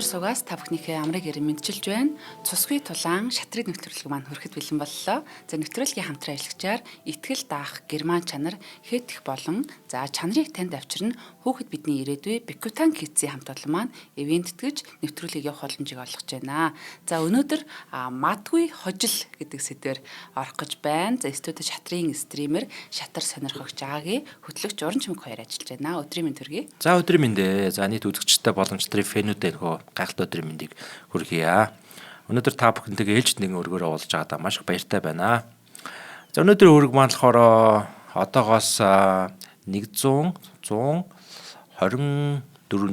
Өндөр сугаас та бүхнийхээ амрыг ирэн мэдчилж байна. Цусгүй тулаан шатрын нэвтрүүлэг маань хүрэхэд бэлэн боллоо. За нэвтрүүлгийн хамтран ажиллагчаар итгэл даах герман чанар хэтэх болон за чанарыг танд авчирна хүүхэд бидний ирээдүй Бекутан Кидсийн хамт олон маань ивентэтгэж нэвтрүүлгийг явах боломжийг олгож байна. За өнөөдөр мадгүй хожил гэдэг сэдвээр орох гэж байна. За студид шатрын стример шатар сонирхогч Аги хөтлөгч Уран Чимэг хоёр ажиллаж байна. Өдрийн мэнд төргий. За өдрийн мэндэ. За нийт үзэгчтэй боломжтой фэнүүдээ гайхалтай өдрийн мэндийг хүргье. Өнөөдөр та бүхэнтэйгээ ээлжид нэгэн өргөөр уулзж байгаадаа маш их баяртай байна. За өнөөдрийн өрг маань болохоор одоогоос 124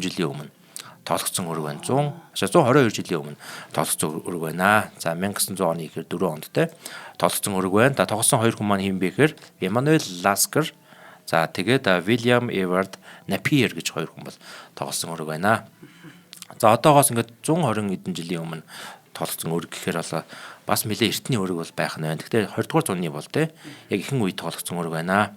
жилийн өмнө тоологдсон өрг байна. 122 жилийн өмнө тоологдсон өрг байна. За 1900 оны ихээр 4 онд те тоологдсон өрг байна. Та тоглосон хоёр хүн маань хэм бэ гэхээр Эммануэль Ласкер, за тэгээд Вильям Эвард Напиер гэж хоёр хүн бол тоглосон өрг байна. За одоогоос ингээд 120 эдэн жилийн өмнө тоологдсон өрг гэхээр бол бас нэлээ эртний өрг бол байх нь байна. Гэхдээ 20 дугаар зууны бол те яг ихэнх үед тоологдсон өрг байна.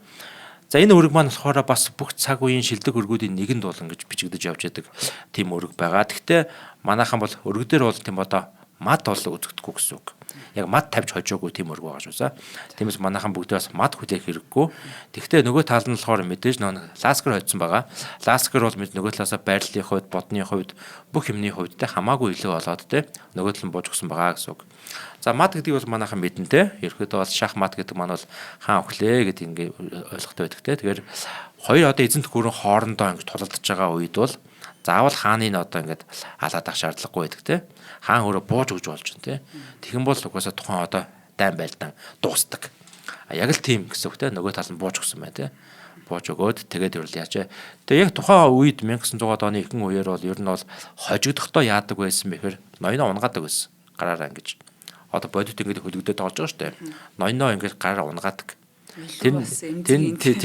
За энэ өрг маань болохоор бас бүх цаг үеийн шилдэг өргүүдийн нэгэнд бол ингэж бичигдэж явж байдаг тийм өрг байгаа. Гэхдээ манайхан бол өрг дээр бол тийм одоо мад бол үзэгдэхгүй гэсэн үг. Яг мад тавьж хожоогүй тийм өрг байгаа шүү дээ. Тиймээс манайхан бүгдээ бас мад хүлээх хэрэггүй. Гэхдээ нөгөө тал нь болохоор мэдээж нөгөө ласкер хоцсон байгаа. Ласкер бол нөгөө талаасаа байрлалын хувьд, бодны хувьд, бүх юмны хувьд те хамаагүй илүү болоод те нөгөө тал нь бужигсан байгаа гэсэн үг. За мад гэдгийг бол манайхан мэднэ те. Ерөөдөө бол шахмат гэдэг маань бол хаан өхлөө гэдэг ингээ ойлгохтой байдаг те. Тэгэхээр хоёр одоо эзэнт гүрэн хоорондоо ингээ тулалдаж байгаа үед бол заавал хааны нь одоо ингээд алаад ах шаардлагагүй байдаг те. Хаан өөрөө бууж өгж болж байна те. Тэгэн бол угаасаа тухайн одоо дайн байлдаан дуустдаг. Яг л тийм гэсэн үг те. Нөгөө тал нь бууж өгсөн байна те. Бууж өгөөд тэгээд яачаа. Тэгээ яг тухайн үед 1900-аад оны ихэнх үеэр бол ер нь бол хожигдохдоо яадаг байсан бэхээр ноёноо унгаадаг байсан. Гараараа ингэж. Одоо бодит ингээд хөлөгдөд тоолж байгаа шүү дээ. Ноёноо ингээд гараараа унгаадаг. Тэр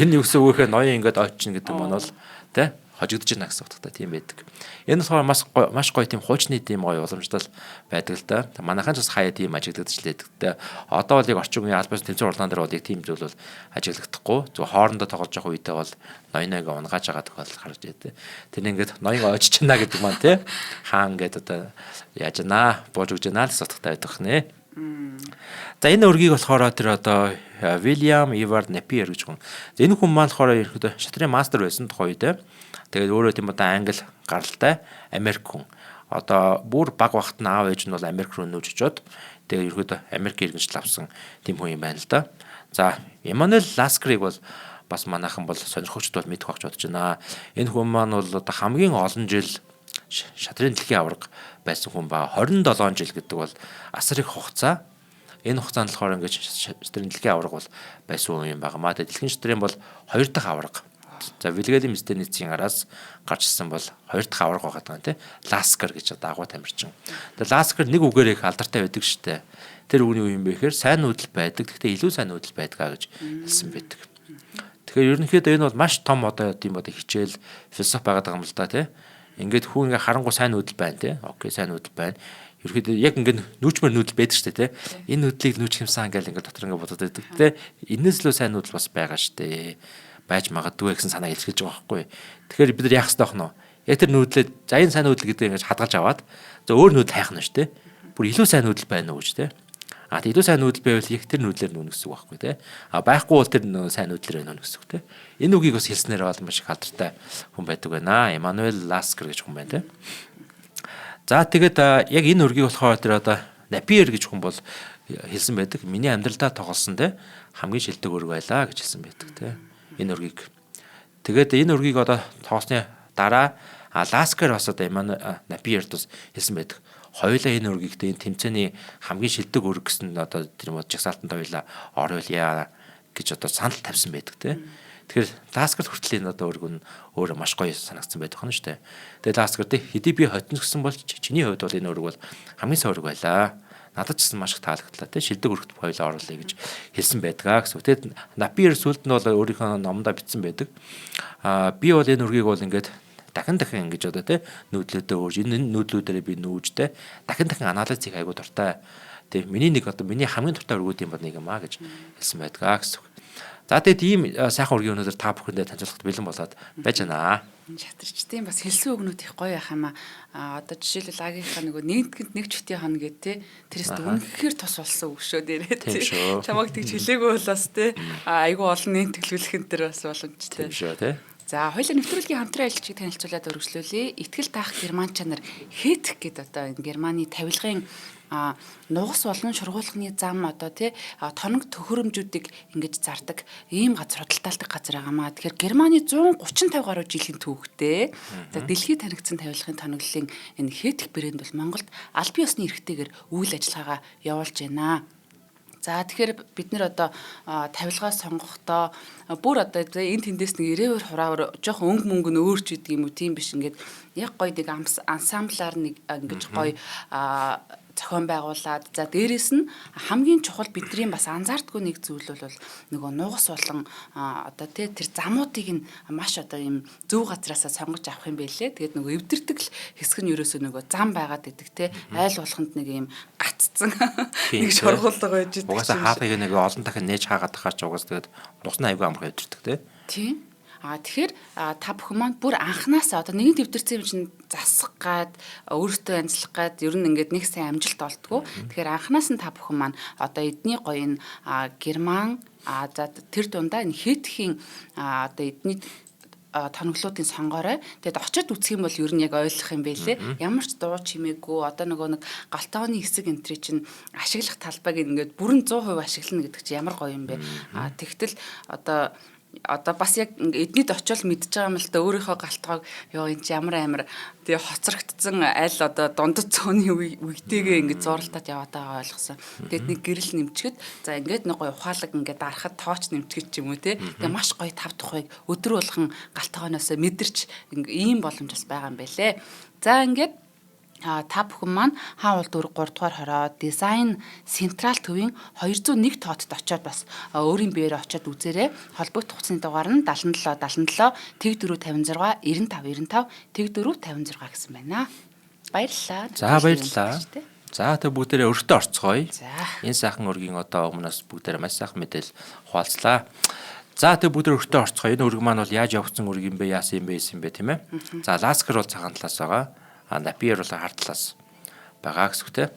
нь юу гэсэн үг вэ? Ноён ингээд очно гэдэг маань бол те хожигдож байна гэсэн утгатай тийм байдаг. Энэ болохоор маш гоё тийм хуучны тийм гоё уламжлал байдаг л да. Манайхан ч бас хаяа тийм ажиглагдаж лээдэг. Одоо бол яг орчин үеийн албаас тэмцээн уралдаан дээр бол яг тийм зүйл бол ажиглагдахгүй. Зөв хоорондоо тоглож явах үедээ бол ноёныг унгааж байгаа тохиолдол гарч ирдэг. Тэр ингээд ноён очиж чана гэдэг маань тий хаан ингээд одоо яаж наа бууж өгж наа л утгатай байдаг нэ. За энэ өргийг болохоор тэр одоо Вильям Эвард Напиер гэж хүн. Энэ хүн маань болохоор ерөөдөө шатрын мастер байсан тухай үед. Тэгээд өөрөө тийм одоо англи гаралтай Америк хүн. Одоо бүр баг багт нь аав ээж нь бол Америк руу нүүж очоод тэгээд ерөөдөө Америк иргэншил авсан тийм хүн юм байна л да. За Эммануэль Ласкерыг бол бас манайхан бол сонирхогчд бол мэдэх багч бодож байна. Энэ хүн маань бол одоо хамгийн олон жил шатрын дэлхийн аварга байсан хүн ба 27 жил гэдэг бол асар их хугацаа. Энэ хугацаанд болохоор ингээд шатрын дэлхийн аварга бол байсан юм байгаа маа. Дэлхийн шатрын бол 2 дахь аварга. За Вильгельм Стенницийн араас гарч ирсэн бол 2 дахь аварга байгаа тийм Ласкер гэж одоо агуу тамирчин. Тэгээ Ласкер нэг үгээр их алдартай байдаг штэ. Тэр үгний юу юм бэ гэхээр сайн нүүдэл байдаг. Гэхдээ илүү сайн нүүдэл байдгаа гэж хэлсэн байдаг. Тэгэхээр ерөнхийдөө энэ бол маш том одоо тийм одоо хичээл философи байгаа юм л да тийм. Ингээд хүн ингээ харангуй сайн нүүдэл байна тийм. Окей сайн нүүдэл байна. Ерөнхийдөө яг ингээд нүүчмэр нүүдэл байдаг шүү дээ тийм. Энэ нүүдлийг нүүч юмсан ингээл ингээд дотор ингээд бодоод байдаг тийм. Энэс лөө сайн нүүдэл бас байгаа шүү дээ. Байж магадгүй гэсэн санаа илэрхийлж байгаа байхгүй. Тэгэхээр бид нар яах ёстой вэ? Яг тэр нүүдлээ за энэ сайн нүүдэл гэдэг ингэж хадгалж аваад за өөр нүүдэл хайх нь шүү дээ. Бүр илүү сайн нүүдэл байна уу гэж тийм. А илүү сайн нүүдэл байвал яг тэр нүүдлээр нүнэ гэсэн үг байхгүй тийм. А байхгүй бол тэр сайн нүүдлээр байна гэсэн үг тийм. Энэ үгийг бас хэлснээр бол маш их алдартай хүн байдаг байна. Эммануэль Ласкер гэж хүн байна тийм. За тэгээд яг энэ өргийг болохоор тэр одоо Напиер гэж хүн бол хэлсэн байдаг. Миний амьдралдаа тоглосон тийм хамгийн шилдэг өрг байлаа гэж хэлсэн байдаг тийм. Энэ өргийг. Тэгээд энэ өргийг одоо тоосны дараа Ласкер бас одоо Напиерт бас хэлсэн байдаг. Хоёулаа энэ өргийг энэ тэмцээний хамгийн шилдэг өрг гэсэн одоо тэр жагсаалтанд хоёулаа оруулъя гэж одоо санал тавьсан байдаг тийм. Тэгэхээр Ласкер хүртэл энэ одоо өрг нь өөрөө маш гоё санагдсан байдаг хань шүү дээ. Тэгээд Ласкер хэдий би хотно гэсэн бол чиний хувьд бол энэ өрг бол хамгийн сайн өрг байлаа. Надад ч гэсэн маш их таалагдлаа тий шилдэг өргөт хоёлаа оруулъя гэж хэлсэн байдгаа гэсэн. Тэгээд Напиер сүлд нь бол өөрийнхөө номдоо бичсэн байдаг. Би бол энэ өргийг бол ингээд дахин ингэж одоо тий нүүдлүүдээ өөрж энэ нүүдлүүдээрээ би нүүжтэй дахин анализ хийх айгуу дуртай. Тий миний нэг одоо миний хамгийн дуртай өргүүд юм бол нэг юм аа гэж хэлсэн байдгаа гэсэн. За тэгээд ийм сайхан ургийн өнөөдөр та бүхэндээ танилцуулахад бэлэн болоод байж байна. Шатарчдын бас хэлсэн үгнүүд их гоё яах юм аа. Одоо жишээлбэл агийнхаа нөгөө нэгтгэнд нэг чөтийн хон гэдэг те тэрээс үнэхээр тус болсон үг шүү дээрээ те. Чамаг тэгж хэлээгүй болоос те айгүй олон нэнтгэлүүлэх энэ төр бас боломжтой. Тийм шүү те. За хоёулаа нэвтрүүлгийн хамтран ажиллагчийг танилцуулаад өргөжлүүлье. Итгэл таах герман чанар хэтх гэдэг одоо энэ Германы тавилгын нугас болон шургуулгын зам одоо тий тоног төхөөрөмжүүдийг ингэж зардаг ийм газар худалдаалдаг газар байгаамаа. Тэгэхээр Германы 135 гаруй жилийн түүхтэй. За дэлхийд танигдсан тавилгын тоноглолын энэ хэтх брэнд бол Монголд аль бие усны эрхтэйгээр үйл ажиллагаагаа явуулж байна. За тэгэхээр бид нэр одоо тавилгаа сонгохдоо бүр одоо энэ тэндээс нэг 92 хураавар жоохон өнгө мөнгө нь өөрч идэг юм уу тийм биш ингээд яг гоё нэг ансамблаар нэг ингэж гоё зохион байгуулад за дээрэс нь хамгийн чухал бидний бас анзаардгүй нэг зүйл бол нөгөө нугас болон одоо тэр замуудыг нь маш одоо ийм зөв газараасаа сонгож авах юм байлээ. Тэгээд нөгөө эвдэрдэг л хэсэг нь ерөөсөө нөгөө зам байгаад идэг те айл болгонд нэг ийм гаццсан нэг шургуулга байж идэг. Угаасаа хаалгыг нэг олон дахин нээж хаагаад тахаар ч угаас тэгээд нусны аягүй амрах явддаг те. Тийм. Тэгэхээр та бүхэн маань бүр анханасаа одоо нэгэн төвдөрсөн юм чинь засах гад өөртөө амжлах гад ер нь ингээд нэг сайн амжилт олдгоо. Тэгэхээр анханаас нь та бүхэн маань одоо эдний гоё энэ герман за тэр дундаа энэ хэтхийн одоо эдний тоноглолтын сонгоорой. Тэгэд очиод үзэх юм бол ер нь яг ойлгох юм байлээ. Ямар ч дуу чимээгүй одоо нөгөө нэг галтооны хэсэг энтри чинь ашиглах талбайг ингээд бүрэн 100% ашиглана гэдэг чинь ямар гоё юм бэ. Тэгтэл одоо бас яг эднийд очиод мэдж байгаа юм л да өөрийнхөө галтгойг ёо энэ ч ямар амар тэгээ хоцрогдсон аль одоо дундад цооны үедээгээ ингэ зуралтаад яваад байгаа ойлгосон. Тэгээд нэг гэрэл нэмчихэд за ингээд нэг гоё ухаалаг ингээд дарахад тооч нэмчихэд ч юм уу те. Тэгээ маш гоё тав тухайг өдөр болгон галтгойноос мэдэрч ийм боломж бас байгаа юм байлээ. За ингээд та бүхэн маань хаан уул дүүрэг 3 дугаар хороо дизайн централ төвийн 201 тоотод очиод бас өөрийн биеэр очиод үзээрэй. Холбогдох хугацааны дугаар нь 77 77 тэг 456 95 95 тэг 456 гэсэн байна. Баярлалаа. За баярлалаа. За тэг бүгдээрээ өртөө орцгоё. За. Энэ сайхан өргийн одоо өмнөөс бүгдээрээ маш сайхан мэдээлэл хуваалцлаа. За тэг бүгдээр өртөө орцгоё. Энэ өрг маань бол яаж явагдсан өрг юм бэ, яасан юм бэ тийм ээ. За ласкер бол цагаан талаас байгаа. Напиер бол хард талаас байгаа гэсэн үг те.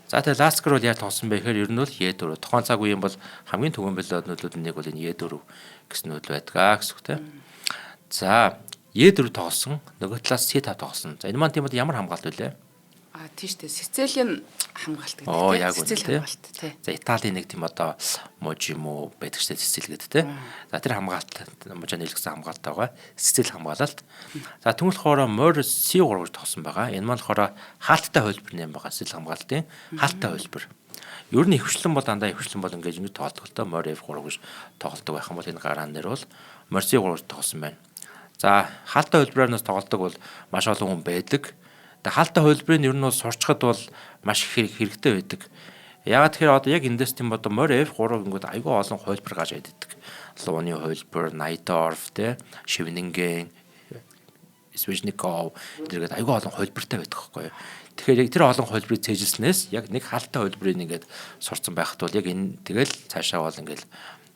За тэгээ ласкер бол яаж тоосон бэ гэхээр ер нь бол Е4. Тухайн цаг үеийн бол хамгийн түгээмэл нөлөөд нэг бол энэ Е4 гэсэн нөлөө байдаг гэсэн үг те. За Е4 тоосон, нөгөө талаас С5 тоосон. За энэ маань тийм бол ямар хамгаалт вэ? Тийм шүү дээ. Сицилиан хамгаалт гэдэг тийм. Яг үнэ тийм. Тий. За Италийн нэг тийм одоо Можимо байдаг шүү дээ Сицил гэдэг тийм. За тэр хамгаалт Можо нийлгсэн хамгаалт байгаа. Сицил хамгаалалт. За тэгвэл болохоор Мор С3 гэж тоосон байгаа. Энэ маань болохоор хаалттай хөлбөр нэм байгаа Сицил хамгаалтын хаалттай хөлбөр. Ер нь ихвчлэн бол дандаа ихвчлэн бол ингэж ингэ тоолдог л Мор F3 гэж тоглодог байх юм бол энэ гараан дээр бол Мор С3 тоосон байна. За хаалттай хөлбөрөөс тоглодог бол маш олон хүн байдаг. Хаалттай хөлбөрийн ер нь бол сурчхад бол маш их хэрэгтэй байдаг. Яагаад тэгэхээр одоо яг эндээс тийм одоо Мор F3 гингүүд айгүй олон хөлбөр гаж байдаг. Лууны хөлбөр, Найдорф, Шивнинген, Свежников тэргээд айгүй олон хөлбөртэй байдаг байхгүй юу. Тэгэхээр яг тэр олон хөлбөрийг цээжилснээс яг нэг хаалттай хөлбөрийг ингээд сурцсан байхад бол яг энэ тэгэл цаашаа бол ингээд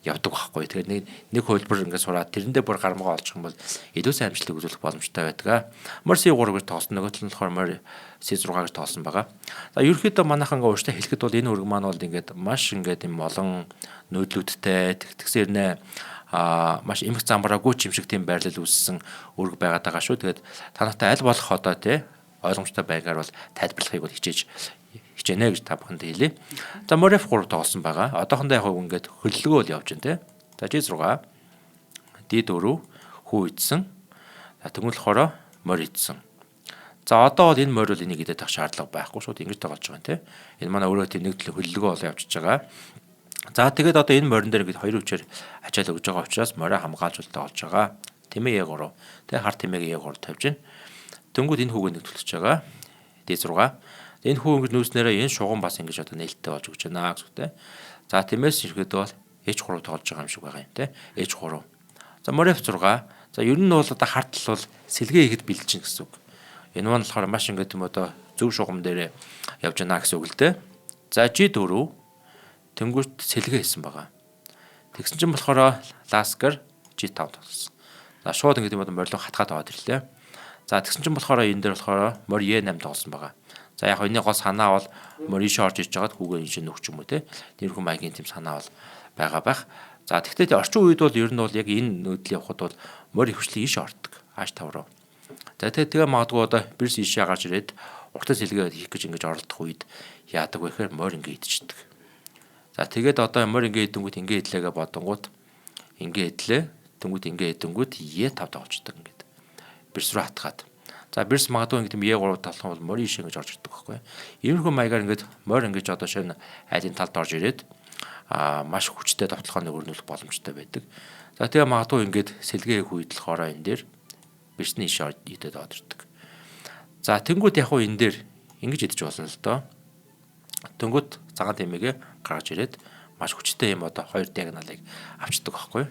явдаг байхгүй. Тэгэхээр нэг хөлбөр ингээд сураад тэрэндээ бүр гармгаа олчих юм бол илүү сайн амжилт үзүүлэх боломжтой байдаг. Мор С3 гэж тоосон, нөгөө тал нь болохоор Мор С6 гэж тоосон байгаа. За ерөнхийдөө манайхан ингээд ууштай хэлэхэд бол энэ өрг маань бол ингээд маш ингээд юм олон нөөдлүүдтэй тэгтгсээр нэ маш эмх замбраагүй ч юм шиг тийм байрлал үүссэн өрг байгаад байгаа шүү. Тэгээд та нартай аль болох одоо тий ойлгомжтой байгаар бол тайлбарлахыг бол хичээнэ гэж та бүхэнд хэлье. За Мор F3 тоосон байгаа. Одоохондоо яг ингээд хөллөгөө бол явж байна тий. За G6 D4 хүү идсэн. За тэгвэл болохоор Мор идсэн. За одоо бол энэ Мор бол энийг идэх шаардлага байхгүй шууд ингэж тоглож байгаа тий. Энэ манай өөрөө тийм нэг төлөв хөллөгөө бол явчихж байгаа. За тэгээд одоо энэ морин дээр ингээд хоёр хүчээр ачаал өгж байгаа учраас мороо хамгаалж болж байгаа. Тэмээ E3. Тэгээ хар тэмээг E3 тавьж байна. Дөнгөд энэ хүүгээ нэг төлөж байгаа. D6. Энэ хүү ингэж нүүснээрээ энэ шугам бас ингэж одоо нээлттэй болж өгч байна гэсэн үг. За тиймээс ирэхэд бол H3 тоглож байгаа юм шиг байгаа юм те. H3. За морь F6. За ер нь бол одоо хартал бол сэлгээ ихэд бэлдэж гэсэн үг. Энэ маань болохоор маш ингээд юм одоо зөв шугам дээр явж байна гэсэн үг л те. За G4 тэнгуут сэлгээ хийсэн байгаа. Тэгсэн чинь болохоор Lasker G5 тоглосон. За шууд ингээд юм бол морилго хатгаад аваад ирлээ. За тэгсэн чинь болохоор энэ дээр болохоор морь E8 тоглосон байгаа. За яг энэ гол санаа бол морь иш орж иж байгаад хүүгээ энэ нөхч юм уу те. Тэрхүү маягийн тийм санаа бол байгаа байх. За тэгтээ орчин үед бол ер нь бол яг энэ нөөдлийн явхад бол морь хөвчлэн иш ордог. H5 руу. За тэгээ магадгүй одоо бирс ишээ гарч ирээд уртас сэлгээ хийх гэж ингэж оролдох үед яадаг вэ гэхээр морь ингэ идчихдэг. За тэгээд одоо морь ингэ идэнгүүт ингэ идлээгээ бодонгууд ингэ идлээ. Тэнгүүд ингэ идэнгүүт E5 тоглолцдог ингээд. Бирс руу хатгаад. За бирс магадгүй ингэ тийм E3 талах бол морь ишээ ингэж орж ирдэг байхгүй. Иймэрхүү маягаар ингэж морь ингэж одоо шинэ айлын талд орж ирээд маш хүчтэй довтлохооныг өрнүүлэх боломжтой байдаг. За тэгээ магадгүй ингэж сэлгээ хийх үед болохоор энэ дээр бирсний ишээ идээд одордог. За тэнгүүд яг уу энэ дээр ингэж идэж болно л доо. Тэнгүүд цагаан тэмээгээ гаргаж ирээд маш хүчтэй юм одоо хоёр диагоналыг авчдаг байхгүй.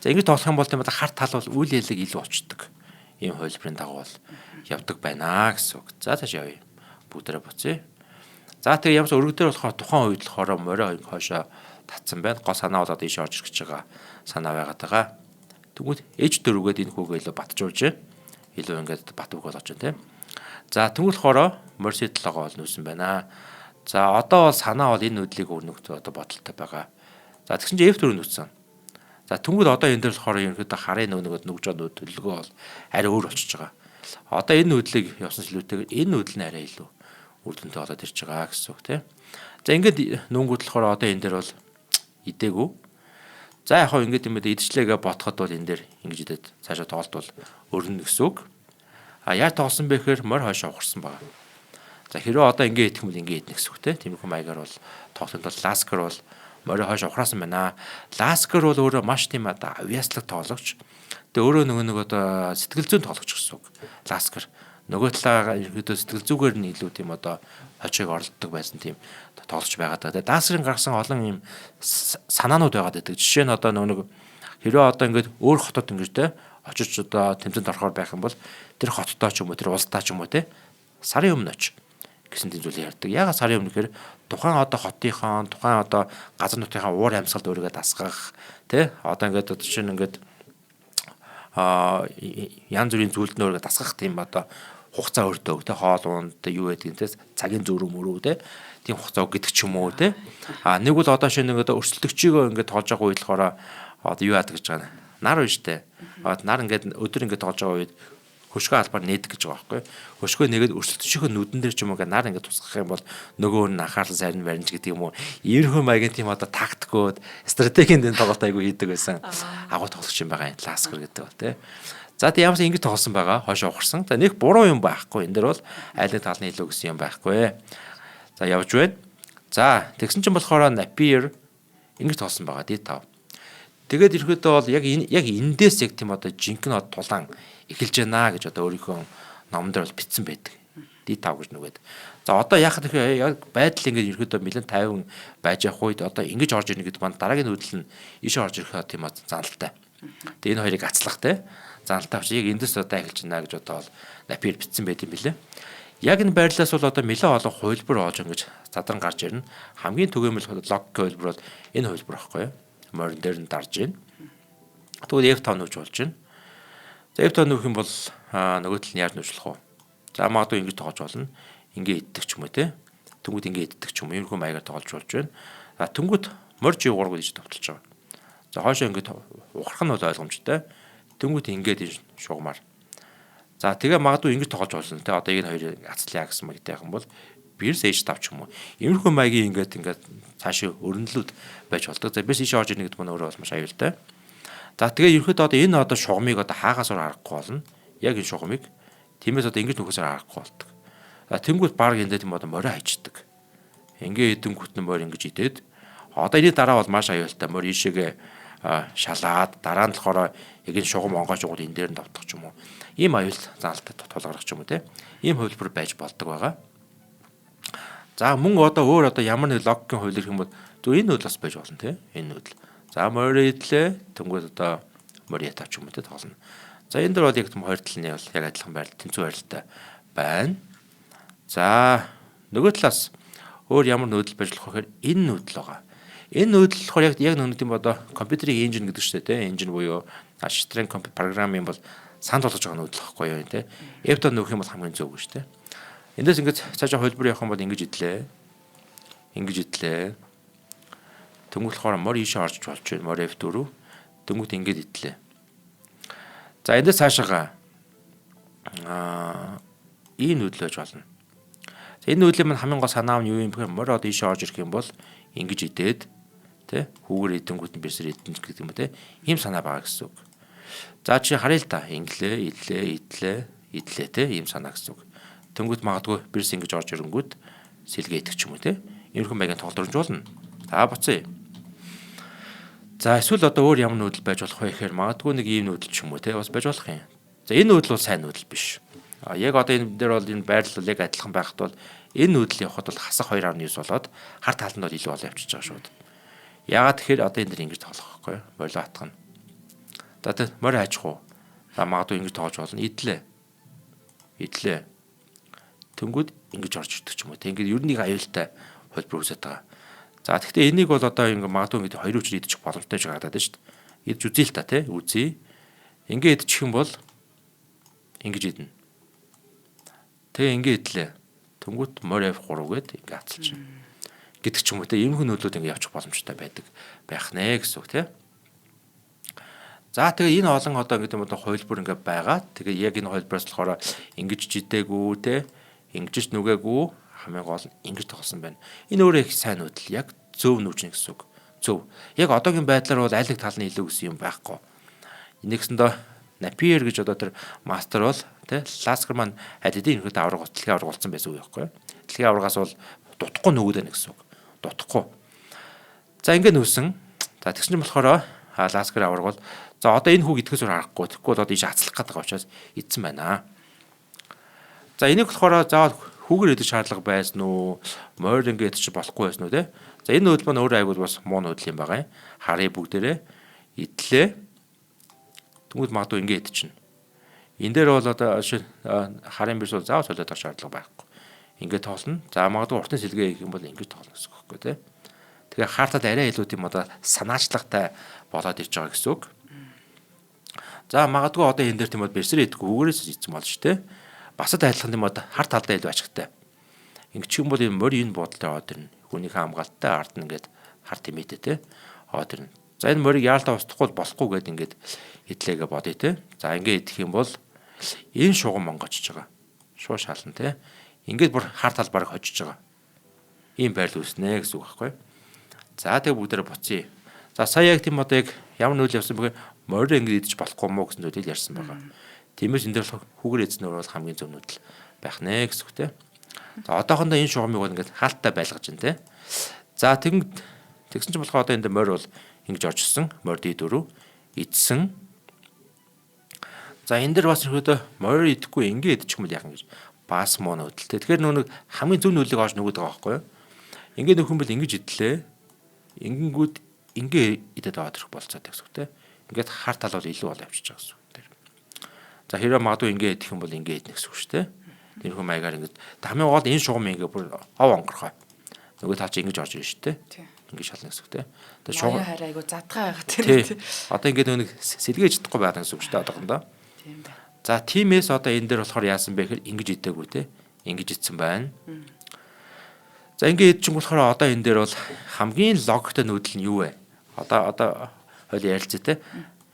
За ингэж тоглох юм бол тийм харт тал бол үйл ялэг илүү очдог. Ийм хөлбөрийн дагуу бол явдаг байна гэсэн үг. За тааш явъя. Бүгдээрээ буцъя. За тэгээ ямс өргөдөр болохоор тухайн үед болохоор морио хойшоо татсан байна. Гол санаа бол одоо ийш орж ирэх гэж байгаа санаа байгаад байгаа. Тэгвэл H4 гээд энэ хүүгээ илүү батжуулж илүү ингээд бат үг болгож байна тийм. За тэгвэл болохоор морь C7-гоо бол нүүсэн байна. За одоо бол санаа бол энэ нүдлийг өрнөх одоо бодолтой байгаа. За тэгсэн чинь F4 нүүсэн. За тэгвэл одоо энэ дээр болохоор ерөнхийдөө харын нөгөөд нүгж байгаа төлөвлөгөө бол арай өөр болчихж байгаа. Одоо энэ нүдлийг явсан шилүүтэйгээр энэ нүдэл нь арай илүү үр дүнтэй болоод ирж байгаа гэсэн үг тийм. За ингээд нүнгүүд болохоор одоо энэ дээр бол идээгүй. За яг хоо ингээд юм бэ идчихлээгээ бодоход бол энэ дээр ингэж идээд цаашаа тоглолт бол өрнө гэсэн үг. Яа тоглосон бэ гэхээр морь хойшоо ухарсан байгаа. За хэрвээ одоо ингэ идэх юм бол ингэ идэх гэсэн үг тийм. Тиймэрхүү маягаар бол тоглолтод бол Lasker бол морь хойшоо ухраасан байна. Lasker бол өөрөө маш тийм авьяаслаг тоглогч. Тэгээ өөрөө нэг одоо сэтгэл зүйн тоглогч гэсэн үг. Lasker нөгөө талаа ерөөдөө сэтгэл зүгээр нь илүү тийм одоо хожиг оролддог байсан тийм тоглож байгаа даа. Тэгээ Lasker-ын гаргасан олон юм санаанууд байгаад байдаг. Жишээ нь одоо нэг хэрвээ одоо ингээд өөр хотод ингэж те очиж одоо тэмцээнд орохоор байх юм бол тэр хоттой ч юм уу тэр улстай ч юм уу те сарын өмнө оч гэсэн тийм зүйлийг ярьдаг. Ягаад сарын өмнө гэхээр тухайн одоо хотынхаа тухайн одоо газар нутгийн уур амьсгалд өөрийгөө дасгах те одоо ингээд жишээ нь ингээд янз бүрийн зүйлд өөрийгөө дасгах тийм одоо хугацаа өртөө те хоол унд юу гэдэг те цагийн зөрүү мөрөө те тийм хугацаа гэдэг ч юм уу те нэг бол одоо шинэ ингээд өрсөлдөгчийгөө ингээд тоолж байгаа үед болохоор одоо юу яадаг гэж байгаа нар биш те нар ингээд өдөр ингээд тоолж байгаа үед хөшгөө албаар нээдэг гэж байгаа байхгүй хөшгөө нэгээд өрсөлдөгчийнхөө нүдэн дээр ч юм уу ингээд нар ингээд тусгах юм бол нөгөө нь анхаарал сайрн барьж гэдэг юм уу иймэрхүү маягийн тийм одоо тактикууд стратегийн дэнд тоглолт айгу хийдэг байсан агуу тоглогч юм байгаа энэ Lasker гэдэг ба те. За тийм ямарс ингэж тоглосон байгаа хойшоо ухарсан. За нэг буруу юм байхгүй. Энэ дээр бол айл нэг талны илүү гэсэн юм байхгүй. За явж байна. За тэгсэн чинь болохоор Napier ингэж тоглосон байгаа D5. Тэгээд ирэхдээ бол яг эндээс яг тийм одоо жинхэнэ тулаан эхэлж байна гэж одоо өөрийнхөө номон дээр бол бичсэн байдаг. D5 гэж нүгэд. За одоо яах гэхээр яг байдал ингэж ирэхдээ нэлээд тайван байж явах үед одоо ингэж орж ирнэ гэдэг маань дараагийн нүүдэл нь иш орж ирэх тийм заналтай. Тэгээд энэ хоёрыг ацлах те заналтай авч яг эндээс одоо эхэлж байна гэж одоо бол Napier бичсэн байт юм билээ. Яг энэ байрлалаас бол одоо нэлээд олон хувилбар оож ингэж задран гарч ирнэ. Хамгийн түгээмэл логик хувилбар бол энэ хувилбар байхгүй юу? Морин дээр нь дарж байна. Тэгвэл F5 нүүж болж байна. За F5 нүүх юм бол нөгөө тал нь яаж нүүжлэх вэ? За магадгүй ингэж тоглож болно. Ингээ иддэг ч юм уу те. Тэнгүүд ингээ иддэг ч юм уу. Иймэрхүү маягаар тоглож болж байна. Тэнгүүд морь G3 гэж товтолж байгаа. За хоошоо ингээ ухрах нь бол ойлгомжтой. Тэнгүүд ингээд шугамар. За тэгээ магадгүй ингэж тоглож болно те. Одоо энэ хоёрыг ацлаа гэсэн маяг таах юм бол бирс H5 ч юм уу. Иймэрхүү маягийн ингээд цаашаа өрнөлүүд байж болдог. За бирс иш орж ирнэ гэдэг нь өөрөө бас маш аюултай. За тэгээ ерөөхдөө одоо энэ одоо шугамыг одоо хаагасаар харахгүй болно. Яг энэ шугамыг тиймээс одоо ингэж нөхөсөөр харахгүй болдог. За тэнгууд баг энэ тийм одоо морио хайчдаг. Ингээ эдэнгүүт нь морь ингэж идээд одоо энэ дараа бол маш аюултай морь ишээгээ шалаад дараа нь болохоор яг энэ шугам онгойчгууд энэ дээр нь давтах ч юм уу. Ийм аюул заалтай тулгарах ч юм уу те. Ийм хувилбар байж болдог байгаа. За мөн одоо өөр одоо ямар нэг логикийн хувилбар гэх юм бол зөв энэ нүүдэл бас байж болно те. Энэ нүүдэл. За морь идлээ тэнгууд одоо морь ятаач юм уу те тоглоно. За энэ дөр бол яг тийм хоёр талны бол яг адилхан байр тэнцүү байралтай байна. За нөгөө талаас өөр ямар нүүдэл байж болох вэ гэхээр энэ нүүдэл байгаа. Энэ нүүдэл болохоор яг нэг юм одоо компьютерийн engine гэдэг шүү дээ. Engine буюу шатрын компьютер програмын бол санд болгож байгаа нүүдэл واخгүй юу те. F-д нөх юм бол хамгийн зөв гэж те. Эндээс ингэж цаашаа хөлбөр явах юм бол ингэж идлээ. Тэнгуүл болохоор мор ийшээ орж болж байна. Мор F4. Тэнгуүт ингэж идлээ. За эндээс цаашаага ийм нүүдэл байж болно. За энэ нүүдлийн маань хамгийн гол санаа нь юу юм бэ? Мор одоо ийшээ орж ирэх юм бол ингэж идээд тэ хүүгээр идэнгүүт нь бисэр идэн гэдэг юм те. Ийм санаа байгаа гэсэн үг. За чи харъя л да. Идлээ те. Ийм санаа гэсэн үг. Тэнгүүт магадгүй бирс ингэж орж ирэнгүүт сэлгээ идэх ч юм уу те. Иймэрхүү маягийн тоглоомжуулна. За буцъя. За эсвэл одоо өөр ямар нүүдэл байж болох вэ гэхээр магадгүй нэг ийм нүүдэл ч юм уу те бас байж болох юм. За энэ нүүдэл бол сайн нүүдэл биш. Яг одоо энэ дээр бол энэ байрлал бол яг адилхан байхад бол энэ нүүдэл явахад бол хасах 2.9 болоод хар талд нь бол илүү болоо явчихж байгаа шууд. Яагаад тэгэхээр одоо энэ дэр ингэж тоглох байхгүй юу? Болоо атгана. За тэ морь хайчих уу? За магадгүй ингэж тоож болно. Идлээ. Тэнгүүд ингэж орж ирдэг ч юм уу. Тэг ингээд ер нь нэг аюултай хөлбөр үүсэж байгаа. За тэгэхээр энийг бол одоо ингэ магадгүй ингэ 2 үчир идчих боломжтой гэж харагдаад байна шүү дээ. Идж үзье л та тий. Үзье. Ингээд идчих юм бол ингэж идэнэ. Тэгээ ингэ идлээ. Тэнгүүд морь F3 гээд ингэ хацалчихна. Гэдэг ч юм уу те ийм хүн нөлөөд ингэ явчих боломжтой байх нэ гэсэн үг те. За тэгээ энэ олон одоо ингэ юм одоо хуулбар ингэ байгаа. Тэгээ яг энэ хуулбараас болохоор ингэж жидээгүй те. Ингэж нүгээгүй хамгийн гол нь ингэж тоглосон байна. Энэ өөрөө их сайн нүүдэл яг зөв нүүжнэ гэсэн үг. Зөв. Яг одоогийн байдлаар бол аль нэг тал нь илүү гэсэн юм байхгүй. Нэгсэндээ Napier гэж одоо тэр мастер бол те Lasker маань хадидын ихэд дэлхийн авраг болсон байсан үг байхгүй. Дэлхийн аврагаас бол дутхгүй нүгдэнэ гэсэн үг. Дутхгүй. За ингэ нүүсэн. За тэгсэн чинь болохоор Lasker авраг бол за одоо энэ хүүг идэхээс өөр харахгүй. Тэгэхгүй бол одоо ийш ацлах гэдэг учраас идсэн байна. За энийг болохоор заавал хүүгээр идэх шаардлага байсан уу? Морь ингэ идчих болохгүй байсан уу те? За энэ нүүдэл маань өөрөө айгуул бас муу нүүдэл юм байгаа юм. Харъя бүгдээрээ идлээ. Тэнгүүд магадгүй ингэ идчихнэ. Энэ дээр бол одоо харын бирс бол заавал солиод авах шаардлага байхгүй. Ингээд тоолно. За магадгүй уртын сэлгээ хийх юм бол ингэж тоолно гэсэн үг байхгүй тий. Тэгэхээр хаартад арай илүү тийм одоо санаачлагтай болоод ирж байгаа гэсэн үг. За магадгүй одоо энэ дээр тийм бол бирсэр идэхгүй үгээрээс ийцэн болж тий. Басад айлхан тийм одоо хар талдаа илүү ашигтай. Ингээд ч юм бол энэ морь энэ бодолтой аваад ирнэ. Хүнийхээ хамгаалттай ард нь ингээд хар тэмээтэй тий. Аваад ирнэ. За энэ морийг яалтаа устгахгүй болохгүй гэдэг ингээд идлээгээ бодъё тий. За ингээд идэх юм бол энэ шугам монгочж байгаа. Шуу шална тий. Ингээд бүр хар тал бараг хожиж байгаа. Ийм байрал үүснэ гэсэн үг байхгүй. За тэгээ бүгдээрээ буцъя. За сая яг тийм одоо яг ямар нүүл явсан бэ? Морь ингээд идэж болохгүй мó гэсэн зүйлийг ярьсан байгаа. Тиймээс энэ дээр хүүгээр эзнэр бол хамгийн зөв нүүдэл байх нэ гэсэн үг тий. За одоохондоо энэ шугамыг бол ингээд хаалттай байлгаж байна тий. За тэгсэн чинь болохоор одоо энэ морь бол ингэж оржсон. Морь D4 идсэн. За энэ дээр бас ихэд морь идэхгүй ингээд идчих юм бол яах юм гэж бас муу нүүдэлтэй. Тэгэхээр нүг хамгийн зөв нүүлийг олж нүгдэг байгаа байхгүй юу? Ингээд нөхөн бол ингэж идлээ. Ингэнгүүд ингээ идэт аваад ирэх болцоод гэсэн үг те. Ингээд хар тал бол илүү бол явчихж байгаа гэсэн үг тэр. За хэрэг магадгүй ингээ идэх юм бол ингээ идэх гэсэн үг шүү те. Тэрхүү маягаар ингээд хамгийн гол энэ шугам ингээ бүр ов онгорхой. Нөгөө таа чи ингэж орж ирж шүү те. Ингээ шална гэсэн үг те. Тэгээ шугам хараа айгу задгаа байгаа тэр. Одоо ингээд нэг сэлгээж чадахгүй байгаа гэсэн үг шүү те одоохондоо. Тийм байна. За тиймээс одоо энэ дээр болохоор яасан бэ гэхээр ингэж идээгүй те. Ингэж идсэн байна. За ингээд идчих болохоор одоо энэ дээр бол хамгийн логиктой нүүдэл нь юу вэ? Одоо хойл ярилцээ те.